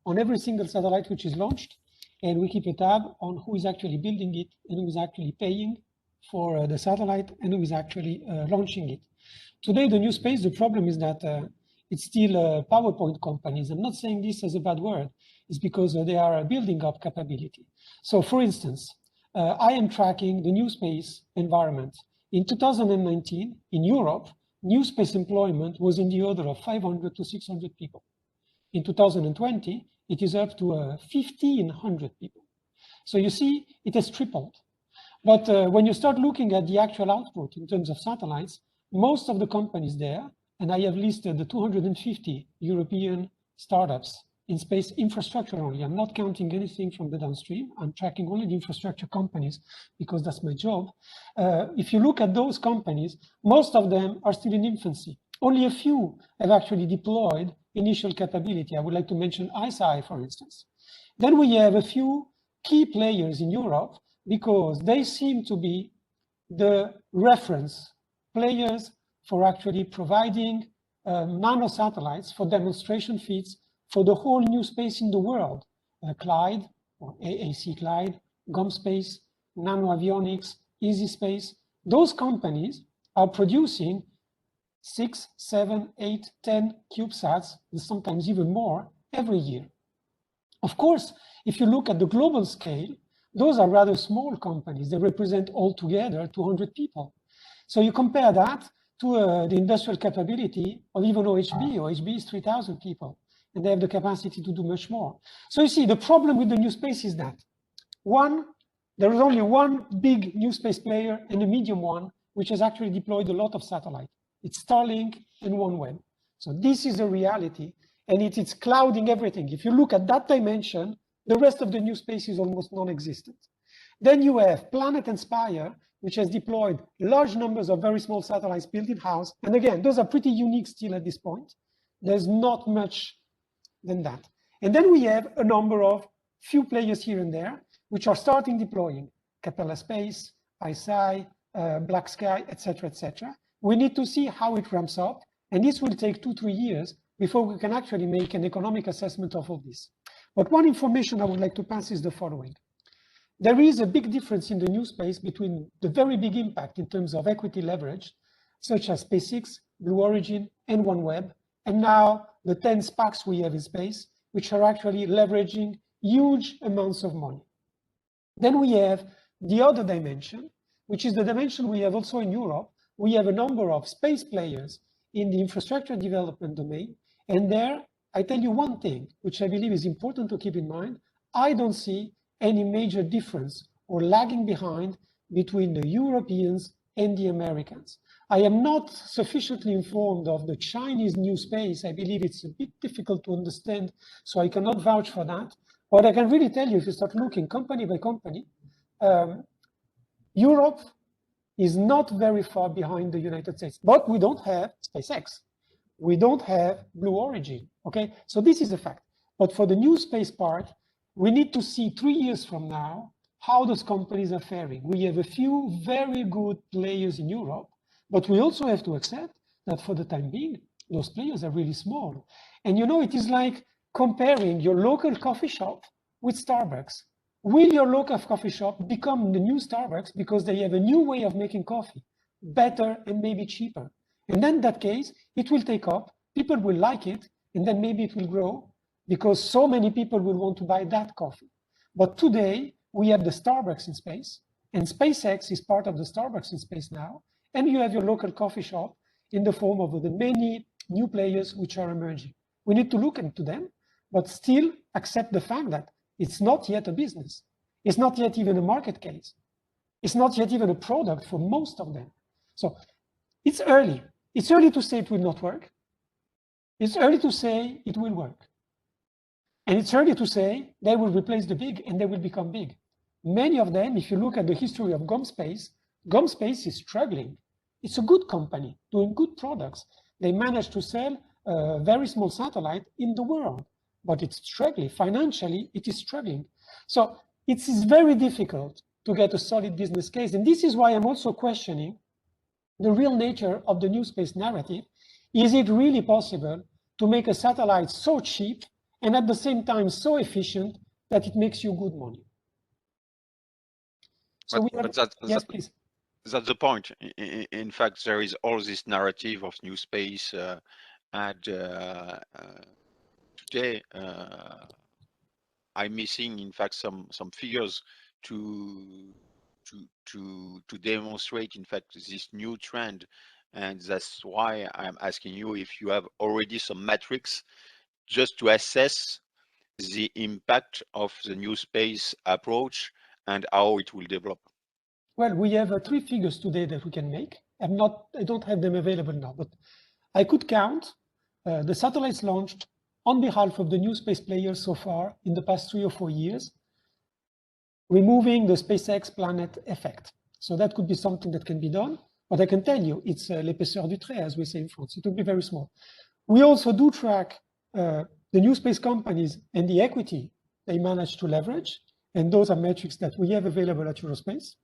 B: on every single satellite which is launched, and we keep a tab on who is actually building it and who is actually paying for the satellite and who is actually launching it. Today, the new space, the problem is that it's still PowerPoint companies. I'm not saying this as a bad word. It's because they are building up capability. So for instance, I am tracking the new space environment. In 2019, in Europe, new space employment was in the order of 500 to 600 people. In 2020, it is up to 1,500 people. So you see, it has tripled. But when you start looking at the actual output in terms of satellites, most of the companies there, and I have listed the 250 European startups in space infrastructure only. I'm not counting anything from the downstream. I'm tracking only the infrastructure companies because that's my job. If you look at those companies, most of them are still in infancy. Only a few have actually deployed initial capability. I would like to mention ISI, for instance. Then we have a few key players in Europe because they seem to be the reference players for actually providing nano satellites for demonstration feeds for the whole new space in the world. Clyde, or AAC Clyde, GomSpace, NanoAvionics, EasySpace. Those companies are producing 6, 7, 8, 10 CubeSats, and sometimes even more every year. Of course, if you look at the global scale, those are rather small companies. They represent altogether 200 people. So you compare that to the industrial capability of even OHB. OHB is 3,000 people, and they have the capacity to do much more. So you see, the problem with the new space is that, one, there is only one big new space player and a medium one, which has actually deployed a lot of satellite. It's Starlink and OneWeb. So this is a reality, and it's clouding everything. If you look at that dimension, the rest of the new space is almost non-existent. Then you have Planet and Spire, which has deployed large numbers of very small satellites built in-house. And again, those are pretty unique still at this point. There's not much than that. And then we have a number of few players here and there, which are starting deploying Capella Space, ISI, Black Sky, etc., etc. We need to see how it ramps up, and this will take 2-3 years before we can actually make an economic assessment of all this. But one information I would like to pass is the following. There is a big difference in the new space between the very big impact in terms of equity leverage, such as SpaceX, Blue Origin, and OneWeb, and now the 10 SPACs we have in space, which are actually leveraging huge amounts of money. Then we have the other dimension, which is the dimension we have also in Europe. We have a number of space players in the infrastructure development domain. And there, I tell you one thing, which I believe is important to keep in mind. I don't see any major difference or lagging behind between the Europeans and the Americans. I am not sufficiently informed of the Chinese new space. I believe it's a bit difficult to understand, so I cannot vouch for that. But I can really tell you, if you start looking company by company, Europe is not very far behind the United States, but we don't have SpaceX. We don't have Blue Origin, okay? So this is a fact. But for the new space part, we need to see 3 years from now how those companies are faring. We have a few very good players in Europe, but we also have to accept that for the time being, those players are really small. And you know, it is like comparing your local coffee shop with Starbucks. Will your local coffee shop become the new Starbucks because they have a new way of making coffee, better and maybe cheaper? And then in that case, it will take up, people will like it, and then maybe it will grow because so many people will want to buy that coffee. But today, we have the Starbucks in space, and SpaceX is part of the Starbucks in space now, and you have your local coffee shop in the form of the many new players which are emerging. We need to look into them, but still accept the fact that it's not yet a business. It's not yet even a market case. It's not yet even a product for most of them. So it's early. It's early to say it will not work. It's early to say it will work. And it's early to say they will replace the big and they will become big. Many of them, if you look at the history of GomSpace is struggling. It's a good company doing good products. They managed to sell a very small satellite in the world, but it's struggling. Financially, it is struggling. So it is very difficult to get a solid business case. And this is why I'm also questioning the real nature of the new space narrative. Is it really possible to make a satellite so cheap and at the same time so efficient that it makes you good money? So yes, please.
E: That's the point. In fact, there is all this narrative of new space, and today I'm missing, in fact, some figures to demonstrate, in fact, this new trend, and that's why I'm asking you if you have already some metrics just to assess the impact of the new space approach and how it will develop.
B: Well, we have 3 figures today that we can make. I don't have them available now, but I could count the satellites launched on behalf of the new space players so far in the past 3 or 4 years, removing the SpaceX planet effect. So that could be something that can be done, but I can tell you it's l'épaisseur du trait, as we say in France. It will be very small. We also do track the new space companies and the equity they manage to leverage, and those are metrics that we have available at Eurospace.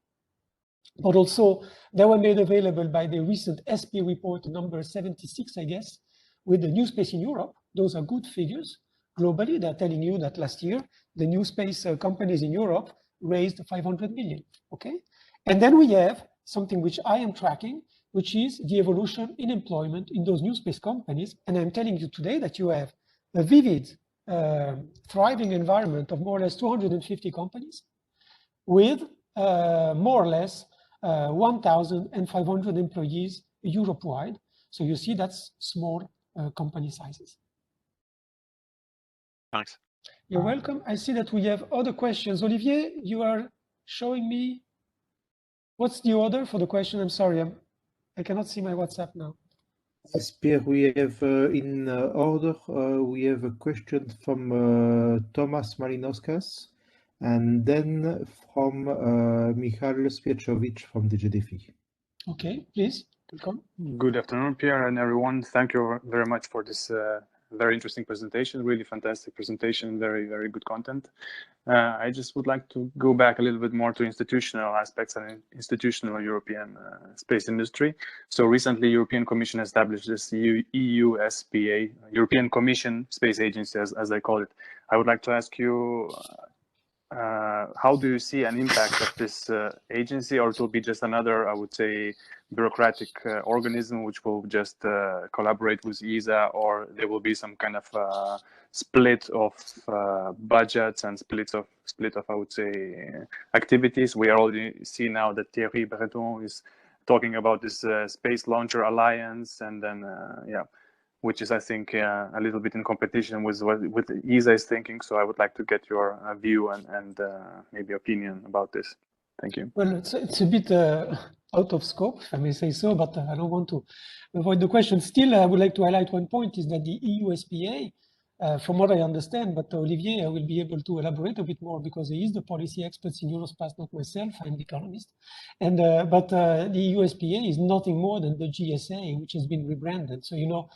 B: But also, they were made available by the recent SP report number 76, I guess, with the new space in Europe. Those are good figures. Globally, they're telling you that last year, the new space companies in Europe raised 500 million, okay? And then we have something which I am tracking, which is the evolution in employment in those new space companies. And I'm telling you today that you have a vivid, thriving environment of more or less 250 companies with more or less 1,500 employees Europe-wide. So you see that's small company sizes.
E: Thanks.
B: You're welcome. I see that we have other questions. Olivier, you are showing me, what's the order for the question? I'm sorry, I cannot see my WhatsApp now.
A: Yes, Pierre, we have in order, we have a question from Thomas Malinauskas, and then from Michal Spieczovic from the GDF.
B: Okay, please, welcome.
F: Good afternoon, Pierre and everyone. Thank you very much for this very interesting presentation, really fantastic presentation, very, very good content. I just would like to go back a little bit more to institutional aspects and institutional European space industry. So recently, European Commission established this EUSPA, European Commission Space Agency, as I call it. I would like to ask you, how do you see an impact of this agency, or it will be just another, I would say, bureaucratic organism which will just collaborate with ESA, or there will be some kind of split of budgets and split of I would say activities? We already see now that Thierry Breton is talking about this Space Launcher Alliance, and then which is, I think, a little bit in competition with what ESA is thinking. So I would like to get your view and maybe opinion about this. Thank you.
B: Well, it's a bit out of scope, if I may say so, but I don't want to avoid the question. Still, I would like to highlight one point, is that the EUSPA, from what I understand, but Olivier will be able to elaborate a bit more because he is the policy expert in Eurospace, not myself. I'm the economist. And but the EUSPA is nothing more than the GSA, which has been rebranded. So, you know,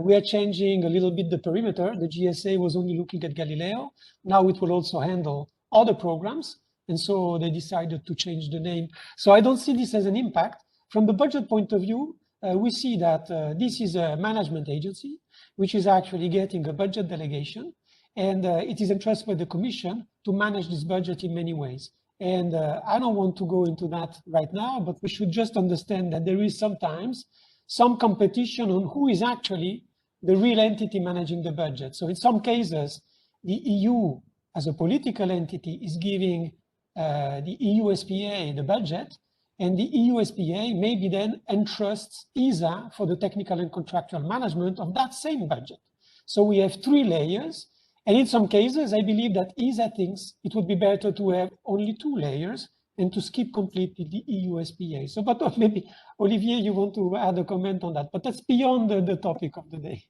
B: we are changing a little bit the perimeter. The GSA was only looking at Galileo. Now it will also handle other programs. And so they decided to change the name. So I don't see this as an impact. From the budget point of view, we see that this is a management agency, which is actually getting a budget delegation. And it is entrusted by the Commission to manage this budget in many ways. And I don't want to go into that right now, but we should just understand that there is sometimes some competition on who is actually the real entity managing the budget. So in some cases, the EU as a political entity is giving the EUSPA the budget, and the EUSPA maybe then entrusts ESA for the technical and contractual management of that same budget. So we have three layers, and in some cases, I believe that ESA thinks it would be better to have only two layers and to skip completely the EUSPA. So, but maybe, Olivier, you want to add a comment on that, but that's beyond the topic of the day.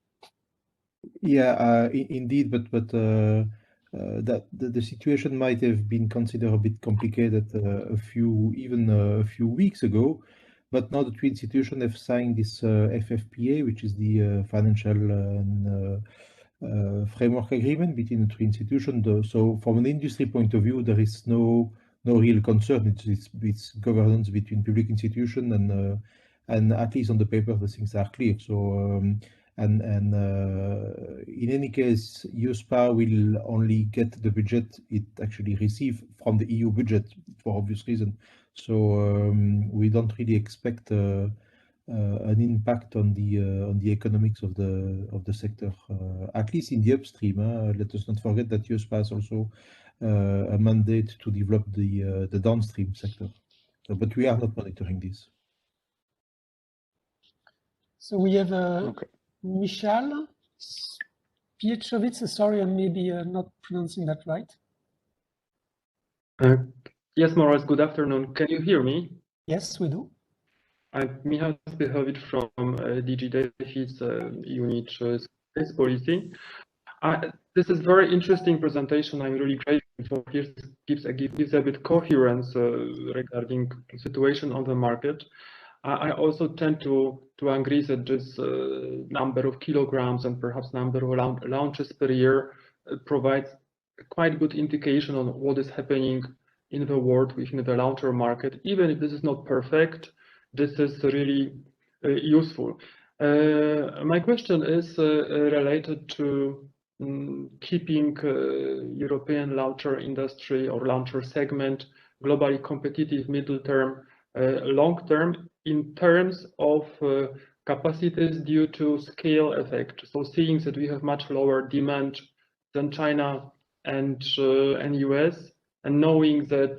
A: Yeah, indeed, but that the situation might have been considered a bit complicated a few weeks ago, but now the three institutions have signed this FFPA, which is the financial framework agreement between the three institutions. So from an industry point of view, there is no real concern. It's governance between public institutions, and at least on the paper, the things are clear. So. And in any case, EUSPA will only get the budget it actually receives from the EU budget for obvious reasons. So we don't really expect an impact on the economics of the sector, at least in the upstream. Let us not forget that EUSPA has also a mandate to develop the downstream sector. So, but we are not monitoring this.
B: So we have
F: Okay.
B: Michal Pietrovitz, sorry, I'm maybe not pronouncing that right.
G: Yes, Maurice, good afternoon. Can you hear me?
B: Yes, we do.
G: I'm Michal Spiechowicz from DG Defis Unit Space Policy. This is very interesting presentation. I'm really grateful for it. Gives a bit coherence regarding the situation on the market. I also tend to agree that this number of kilograms and perhaps number of launches per year provides a quite good indication on what is happening in the world within the launcher market. Even if this is not perfect, this is really useful. My question is related to keeping European launcher industry or launcher segment globally competitive middle term, long term, in terms of capacities due to scale effect. So seeing that we have much lower demand than China and US, and knowing that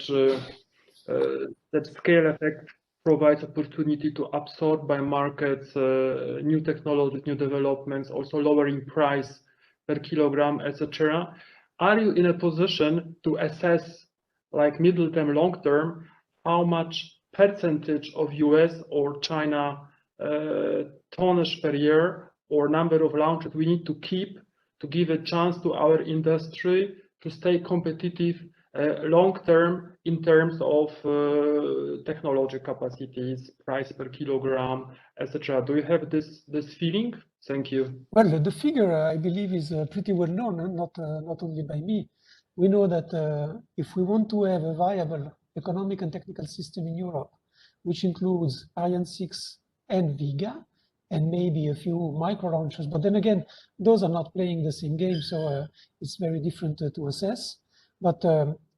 G: that scale effect provides opportunity to absorb by markets new technologies, new developments, also lowering price per kilogram, etc. Are you in a position to assess, like middle term, long term, how much percentage of US or China tonnage per year or number of launches we need to keep to give a chance to our industry to stay competitive long term in terms of technology capacities, price per kilogram, etc.? Do you have this feeling? Thank you.
B: Well, the figure, I believe, is pretty well known, not only by me. We know that if we want to have a viable economic and technical system in Europe, which includes Ariane 6 and Vega, and maybe a few micro launchers, but then again, those are not playing the same game, so it's very different to assess. But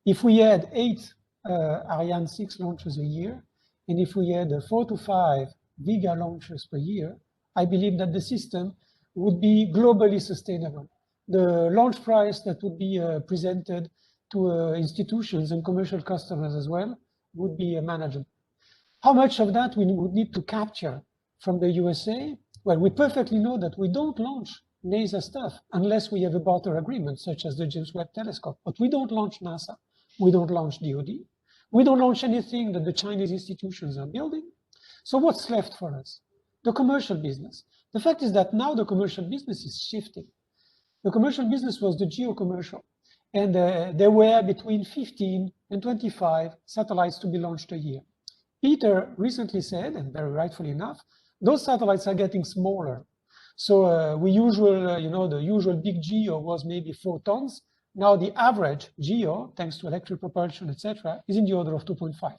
B: if we had 8 Ariane 6 launchers a year, and if we had 4 to 5 Vega launchers per year, I believe that the system would be globally sustainable. The launch price that would be presented to institutions and commercial customers as well would be manageable. How much of that we would need to capture from the USA? Well, we perfectly know that we don't launch NASA stuff unless we have a barter agreement, such as the James Webb Telescope. But we don't launch NASA. We don't launch DoD. We don't launch anything that the Chinese institutions are building. So what's left for us? The commercial business. The fact is that now the commercial business is shifting. The commercial business was the geo-commercial. And there were between 15 and 25 satellites to be launched a year. Peter recently said, and very rightfully enough, those satellites are getting smaller. So the usual big GEO was maybe 4 tons. Now the average GEO, thanks to electric propulsion, etc., is in the order of 2.5.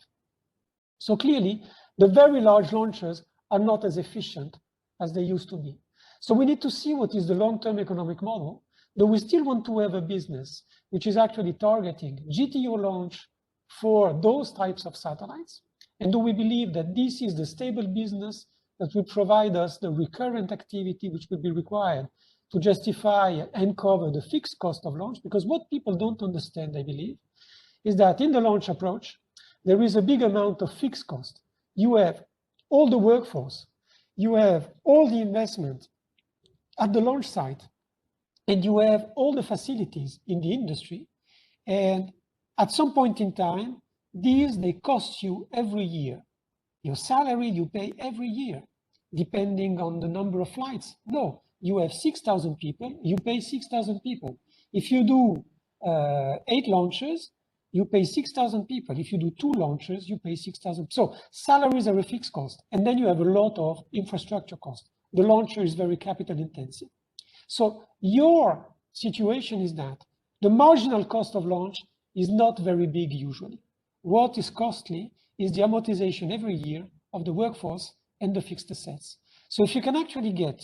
B: So clearly, the very large launchers are not as efficient as they used to be. So we need to see what is the long-term economic model. Do we still want to have a business which is actually targeting GTO launch for those types of satellites? And do we believe that this is the stable business that will provide us the recurrent activity which will be required to justify and cover the fixed cost of launch? Because what people don't understand, I believe, is that in the launch approach, there is a big amount of fixed cost. You have all the workforce, you have all the investment at the launch site, and you have all the facilities in the industry. And at some point in time, they cost you every year. Your salary you pay every year, depending on the number of flights. No, you have 6,000 people, you pay 6,000 people. If you do 8 launches, you pay 6,000 people. If you do 2 launches, you pay 6,000. So salaries are a fixed cost. And then you have a lot of infrastructure cost. The launcher is very capital intensive. So your situation is that the marginal cost of launch is not very big usually. What is costly is the amortization every year of the workforce and the fixed assets. So if you can actually get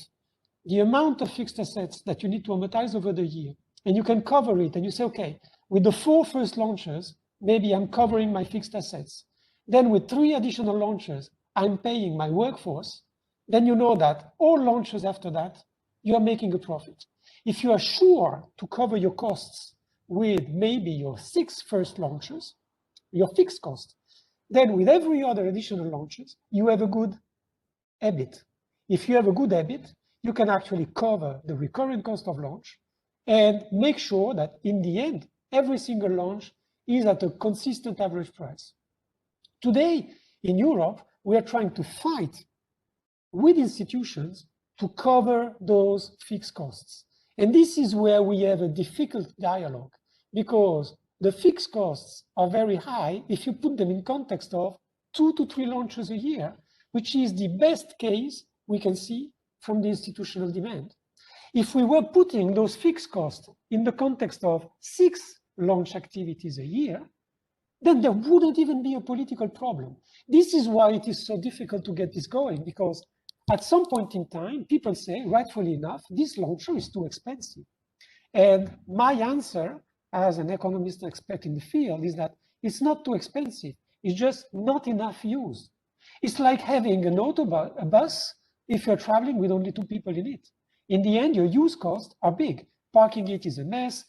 B: the amount of fixed assets that you need to amortize over the year, and you can cover it, and you say, okay, with the 4 first launches, maybe I'm covering my fixed assets. Then with 3 additional launches, I'm paying my workforce. Then you know that all launches after that, you are making a profit. If you are sure to cover your costs with maybe your 6 first launches, your fixed cost, then with every other additional launches, you have a good EBIT. If you have a good EBIT, you can actually cover the recurring cost of launch and make sure that in the end, every single launch is at a consistent average price. Today, in Europe, we are trying to fight with institutions to cover those fixed costs. And this is where we have a difficult dialogue, because the fixed costs are very high if you put them in context of 2 to 3 launches a year, which is the best case we can see from the institutional demand. If we were putting those fixed costs in the context of 6 launch activities a year, then there wouldn't even be a political problem. This is why it is so difficult to get this going, because at some point in time, people say, rightfully enough, this launcher is too expensive. And my answer, as an economist expert in the field, is that it's not too expensive. It's just not enough used. It's like having a bus if you're traveling with only 2 people in it. In the end, your use costs are big. Parking it is a mess.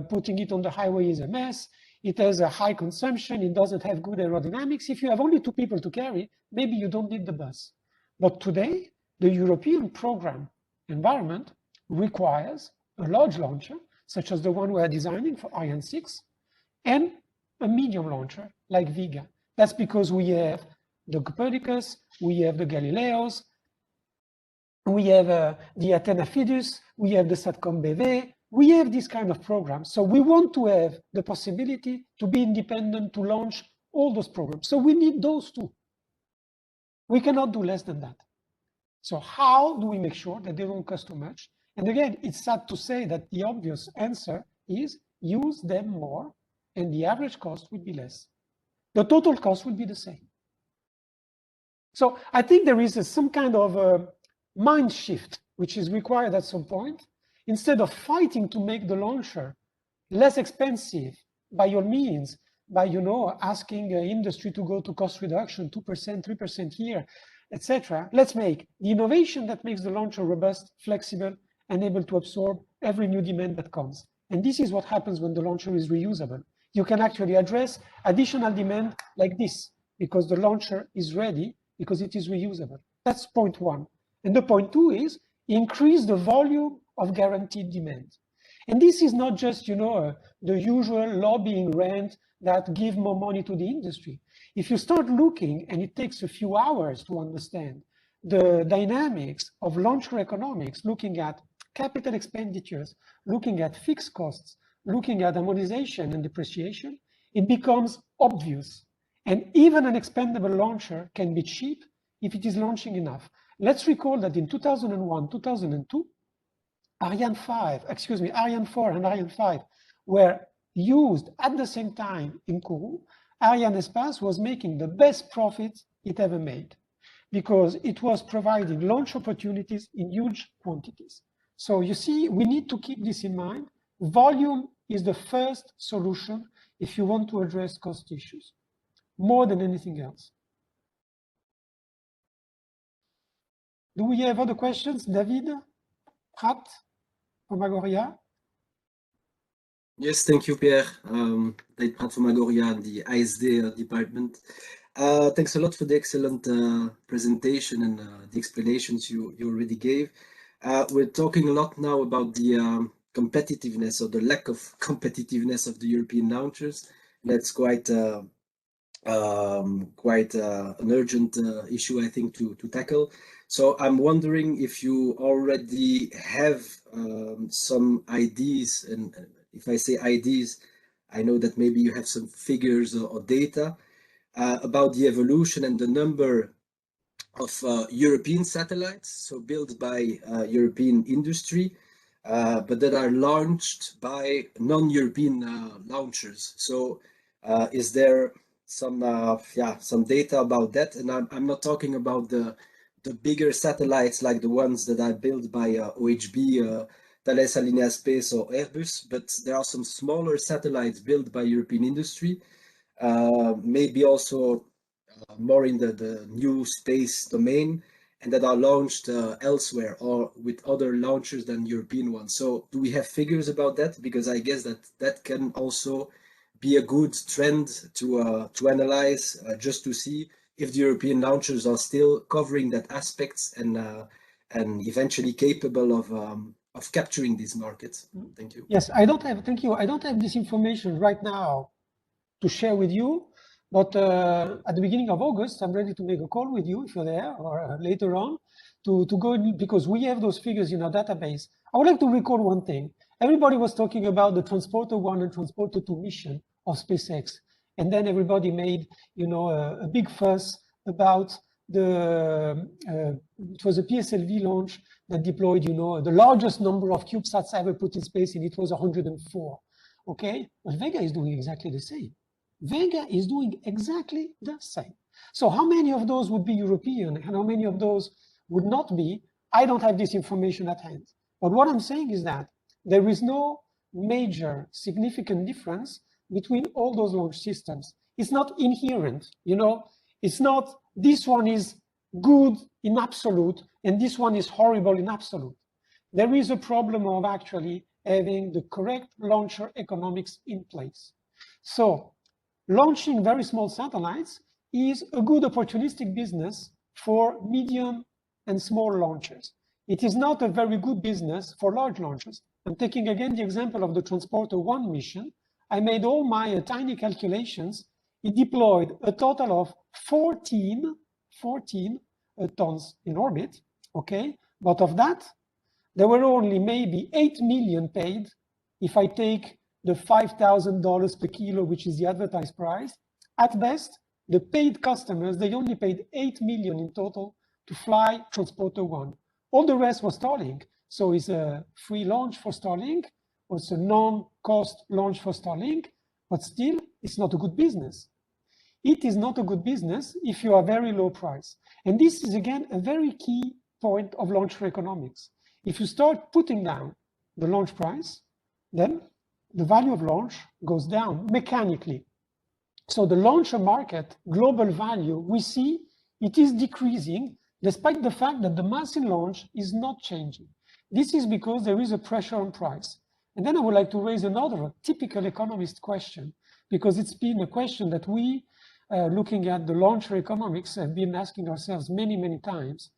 B: Putting it on the highway is a mess. It has a high consumption. It doesn't have good aerodynamics. If you have only 2 people to carry, maybe you don't need the bus. But today, the European program environment requires a large launcher, such as the one we are designing for Ariane 6, and a medium launcher like Vega. That's because we have the Copernicus, we have the Galileos, we have the Athena Fidus, we have the Satcom BV, we have this kind of program. So we want to have the possibility to be independent, to launch all those programs. So we need those two. We cannot do less than that. So how do we make sure that they don't cost too much? And again, it's sad to say that the obvious answer is use them more and the average cost would be less. The total cost would be the same. So I think there is some kind of a mind shift which is required at some point. Instead of fighting to make the launcher less expensive by all means, by asking industry to go to cost reduction, 2%, 3% here, etc. Let's make the innovation that makes the launcher robust, flexible, and able to absorb every new demand that comes. And this is what happens when the launcher is reusable. You can actually address additional demand like this because the launcher is ready because it is reusable. That's point one. And the point two is increase the volume of guaranteed demand. And this is not just, the usual lobbying rant that give more money to the industry. If you start looking, and it takes a few hours to understand the dynamics of launcher economics, looking at capital expenditures, looking at fixed costs, looking at amortization and depreciation, it becomes obvious. And even an expendable launcher can be cheap if it is launching enough. Let's recall that in 2001, 2002, Ariane 4 and Ariane 5 were used at the same time in Kourou. Arianespace was making the best profit it ever made because it was providing launch opportunities in huge quantities. So you see, we need to keep this in mind. Volume is the first solution if you want to address cost issues, more than anything else. Do we have other questions? David Pratt from Agoria?
H: Yes, thank you, Pierre. David Pratt from Agoria, the ASD department. Thanks a lot for the excellent presentation and the explanations you already gave. We're talking a lot now about the competitiveness or the lack of competitiveness of the European launchers. That's quite an urgent issue, I think, to tackle. So I'm wondering if you already have some ideas, and if I say ideas, I know that maybe you have some figures or data about the evolution and the number of European satellites, so built by European industry, but that are launched by non-European launchers. So is there some data about that? And I'm not talking about the bigger satellites like the ones that are built by OHB, Thales Alenia Space or Airbus, but there are some smaller satellites built by European industry, maybe also more in the new space domain, and that are launched elsewhere or with other launchers than European ones. So do we have figures about that? Because I guess that can also be a good trend to analyze, just to see if the European launchers are still covering that aspects and eventually capable of capturing these markets. Thank you.
B: Yes, thank you. I don't have this information right now to share with you, but at the beginning of August, I'm ready to make a call with you if you're there, or later on to go in, because we have those figures in our database. I would like to recall one thing. Everybody was talking about the Transporter 1 and Transporter 2 mission of SpaceX. And then everybody made, a big fuss about it was a PSLV launch that deployed, the largest number of CubeSats ever put in space, and it was 104. Okay, well, Vega is doing exactly the same. Vega is doing exactly the same. So how many of those would be European and how many of those would not be? I don't have this information at hand. But what I'm saying is that there is no major significant difference between all those launch systems. It's not inherent, it's not this one is good in absolute and this one is horrible in absolute. There is a problem of actually having the correct launcher economics in place. So launching very small satellites is a good opportunistic business for medium and small launchers. It is not a very good business for large launchers. I'm taking again the example of the Transporter 1 mission. I made all my tiny calculations. It deployed a total of 14 tons in orbit, okay? But of that, there were only maybe 8 million paid if I take the $5,000 per kilo, which is the advertised price. At best, the paid customers, they only paid 8 million in total to fly Transporter 1. All the rest was Starlink. So it's a free launch for Starlink, or it's a non-cost launch for Starlink, but still, it's not a good business. It is not a good business if you are very low price. And this is, again, a very key point of launcher economics. If you start putting down the launch price, then the value of launch goes down mechanically. So the launcher market, global value, we see it is decreasing despite the fact that the mass in launch is not changing. This is because there is a pressure on price. And then I would like to raise another typical economist question, because it's been a question that we, looking at the launcher economics, have been asking ourselves many, many times.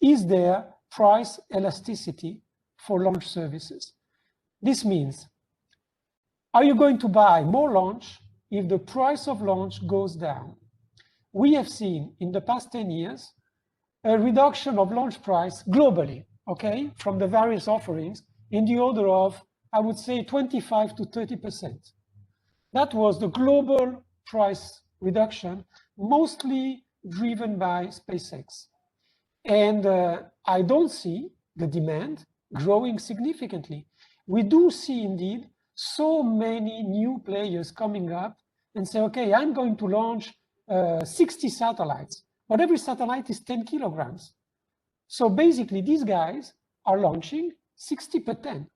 B: Is there price elasticity for launch services? This means, are you going to buy more launch if the price of launch goes down? We have seen in the past 10 years a reduction of launch price globally, okay, from the various offerings in the order of, I would say, 25 to 30%. That was the global price reduction, mostly driven by SpaceX. And I don't see the demand growing significantly. We do see indeed so many new players coming up and say, okay, I'm going to launch 60 satellites, but every satellite is 10 kilograms. So basically these guys are launching 60 per 10.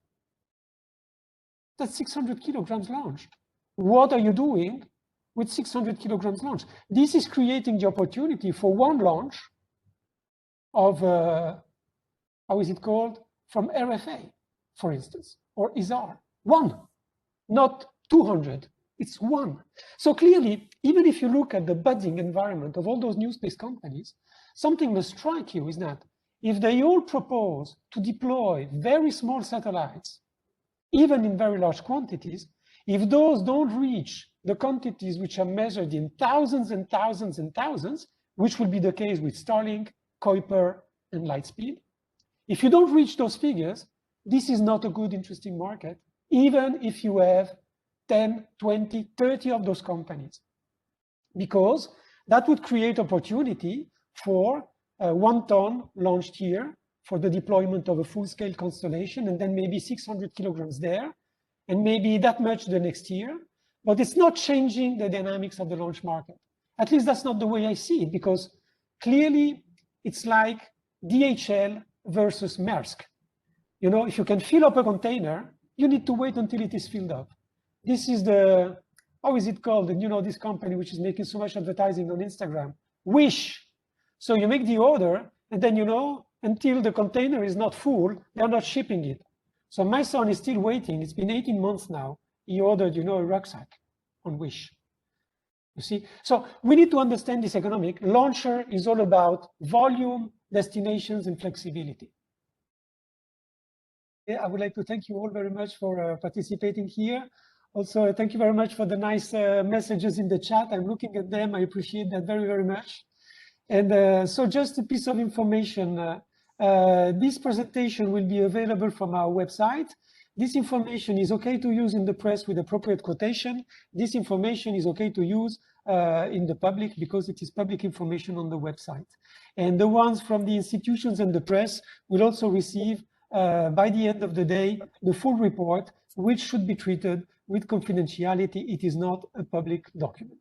B: That's 600 kilograms launched. What are you doing with 600 kilograms launched? This is creating the opportunity for one launch of, how is it called? From RFA, for instance, or ISAR. One, not 200, it's one. So clearly, even if you look at the budding environment of all those new space companies, something must strike you is that if they all propose to deploy very small satellites, even in very large quantities, if those don't reach the quantities which are measured in thousands and thousands and thousands, which will be the case with Starlink, Kuiper, and Lightspeed, if you don't reach those figures, this is not a good, interesting market, even if you have 10, 20, 30 of those companies, because that would create opportunity for 1 ton launched here for the deployment of a full-scale constellation, and then maybe 600 kilograms there, and maybe that much the next year. But it's not changing the dynamics of the launch market. At least that's not the way I see it, because clearly it's like DHL versus Maersk. You know, if you can fill up a container, you need to wait until it is filled up. This is the, how is it called? And you know, this company which is making so much advertising on Instagram, Wish. So you make the order, and then, you know, until the container is not full, they're not shipping it. So my son is still waiting. It's been 18 months now. He ordered, you know, a rucksack on Wish. You see? So we need to understand this economic. Launcher is all about volume, destinations, and flexibility. I would like to thank you all very much for participating here. Also, thank you very much for the nice messages in the chat. I'm looking at them. I appreciate that very, very much. And so just a piece of information. This presentation will be available from our website. This information is okay to use in the press with appropriate quotation. This information is okay to use in the public because it is public information on the website. And the ones from the institutions and the press will also receive by the end of the day the full report, which should be treated with confidentiality. It is not a public document.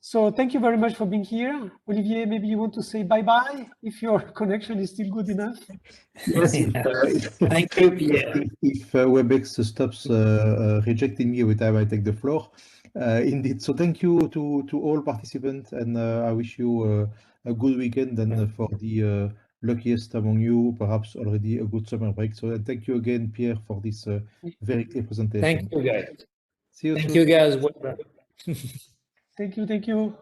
B: So thank you very much for being here. Olivier, maybe you want to say bye-bye if your connection is still good enough.
A: Yes,
I: Thank you, Pierre.
A: If WebEx stops rejecting me every time I take the floor, indeed. So thank you to all participants, and I wish you a good weekend, and for the luckiest among you, perhaps already a good summer break. So thank you again, Pierre, for this very clear presentation.
I: Thank you, guys.
A: See you
I: Thank
A: soon.
I: you, guys.
B: Thank you.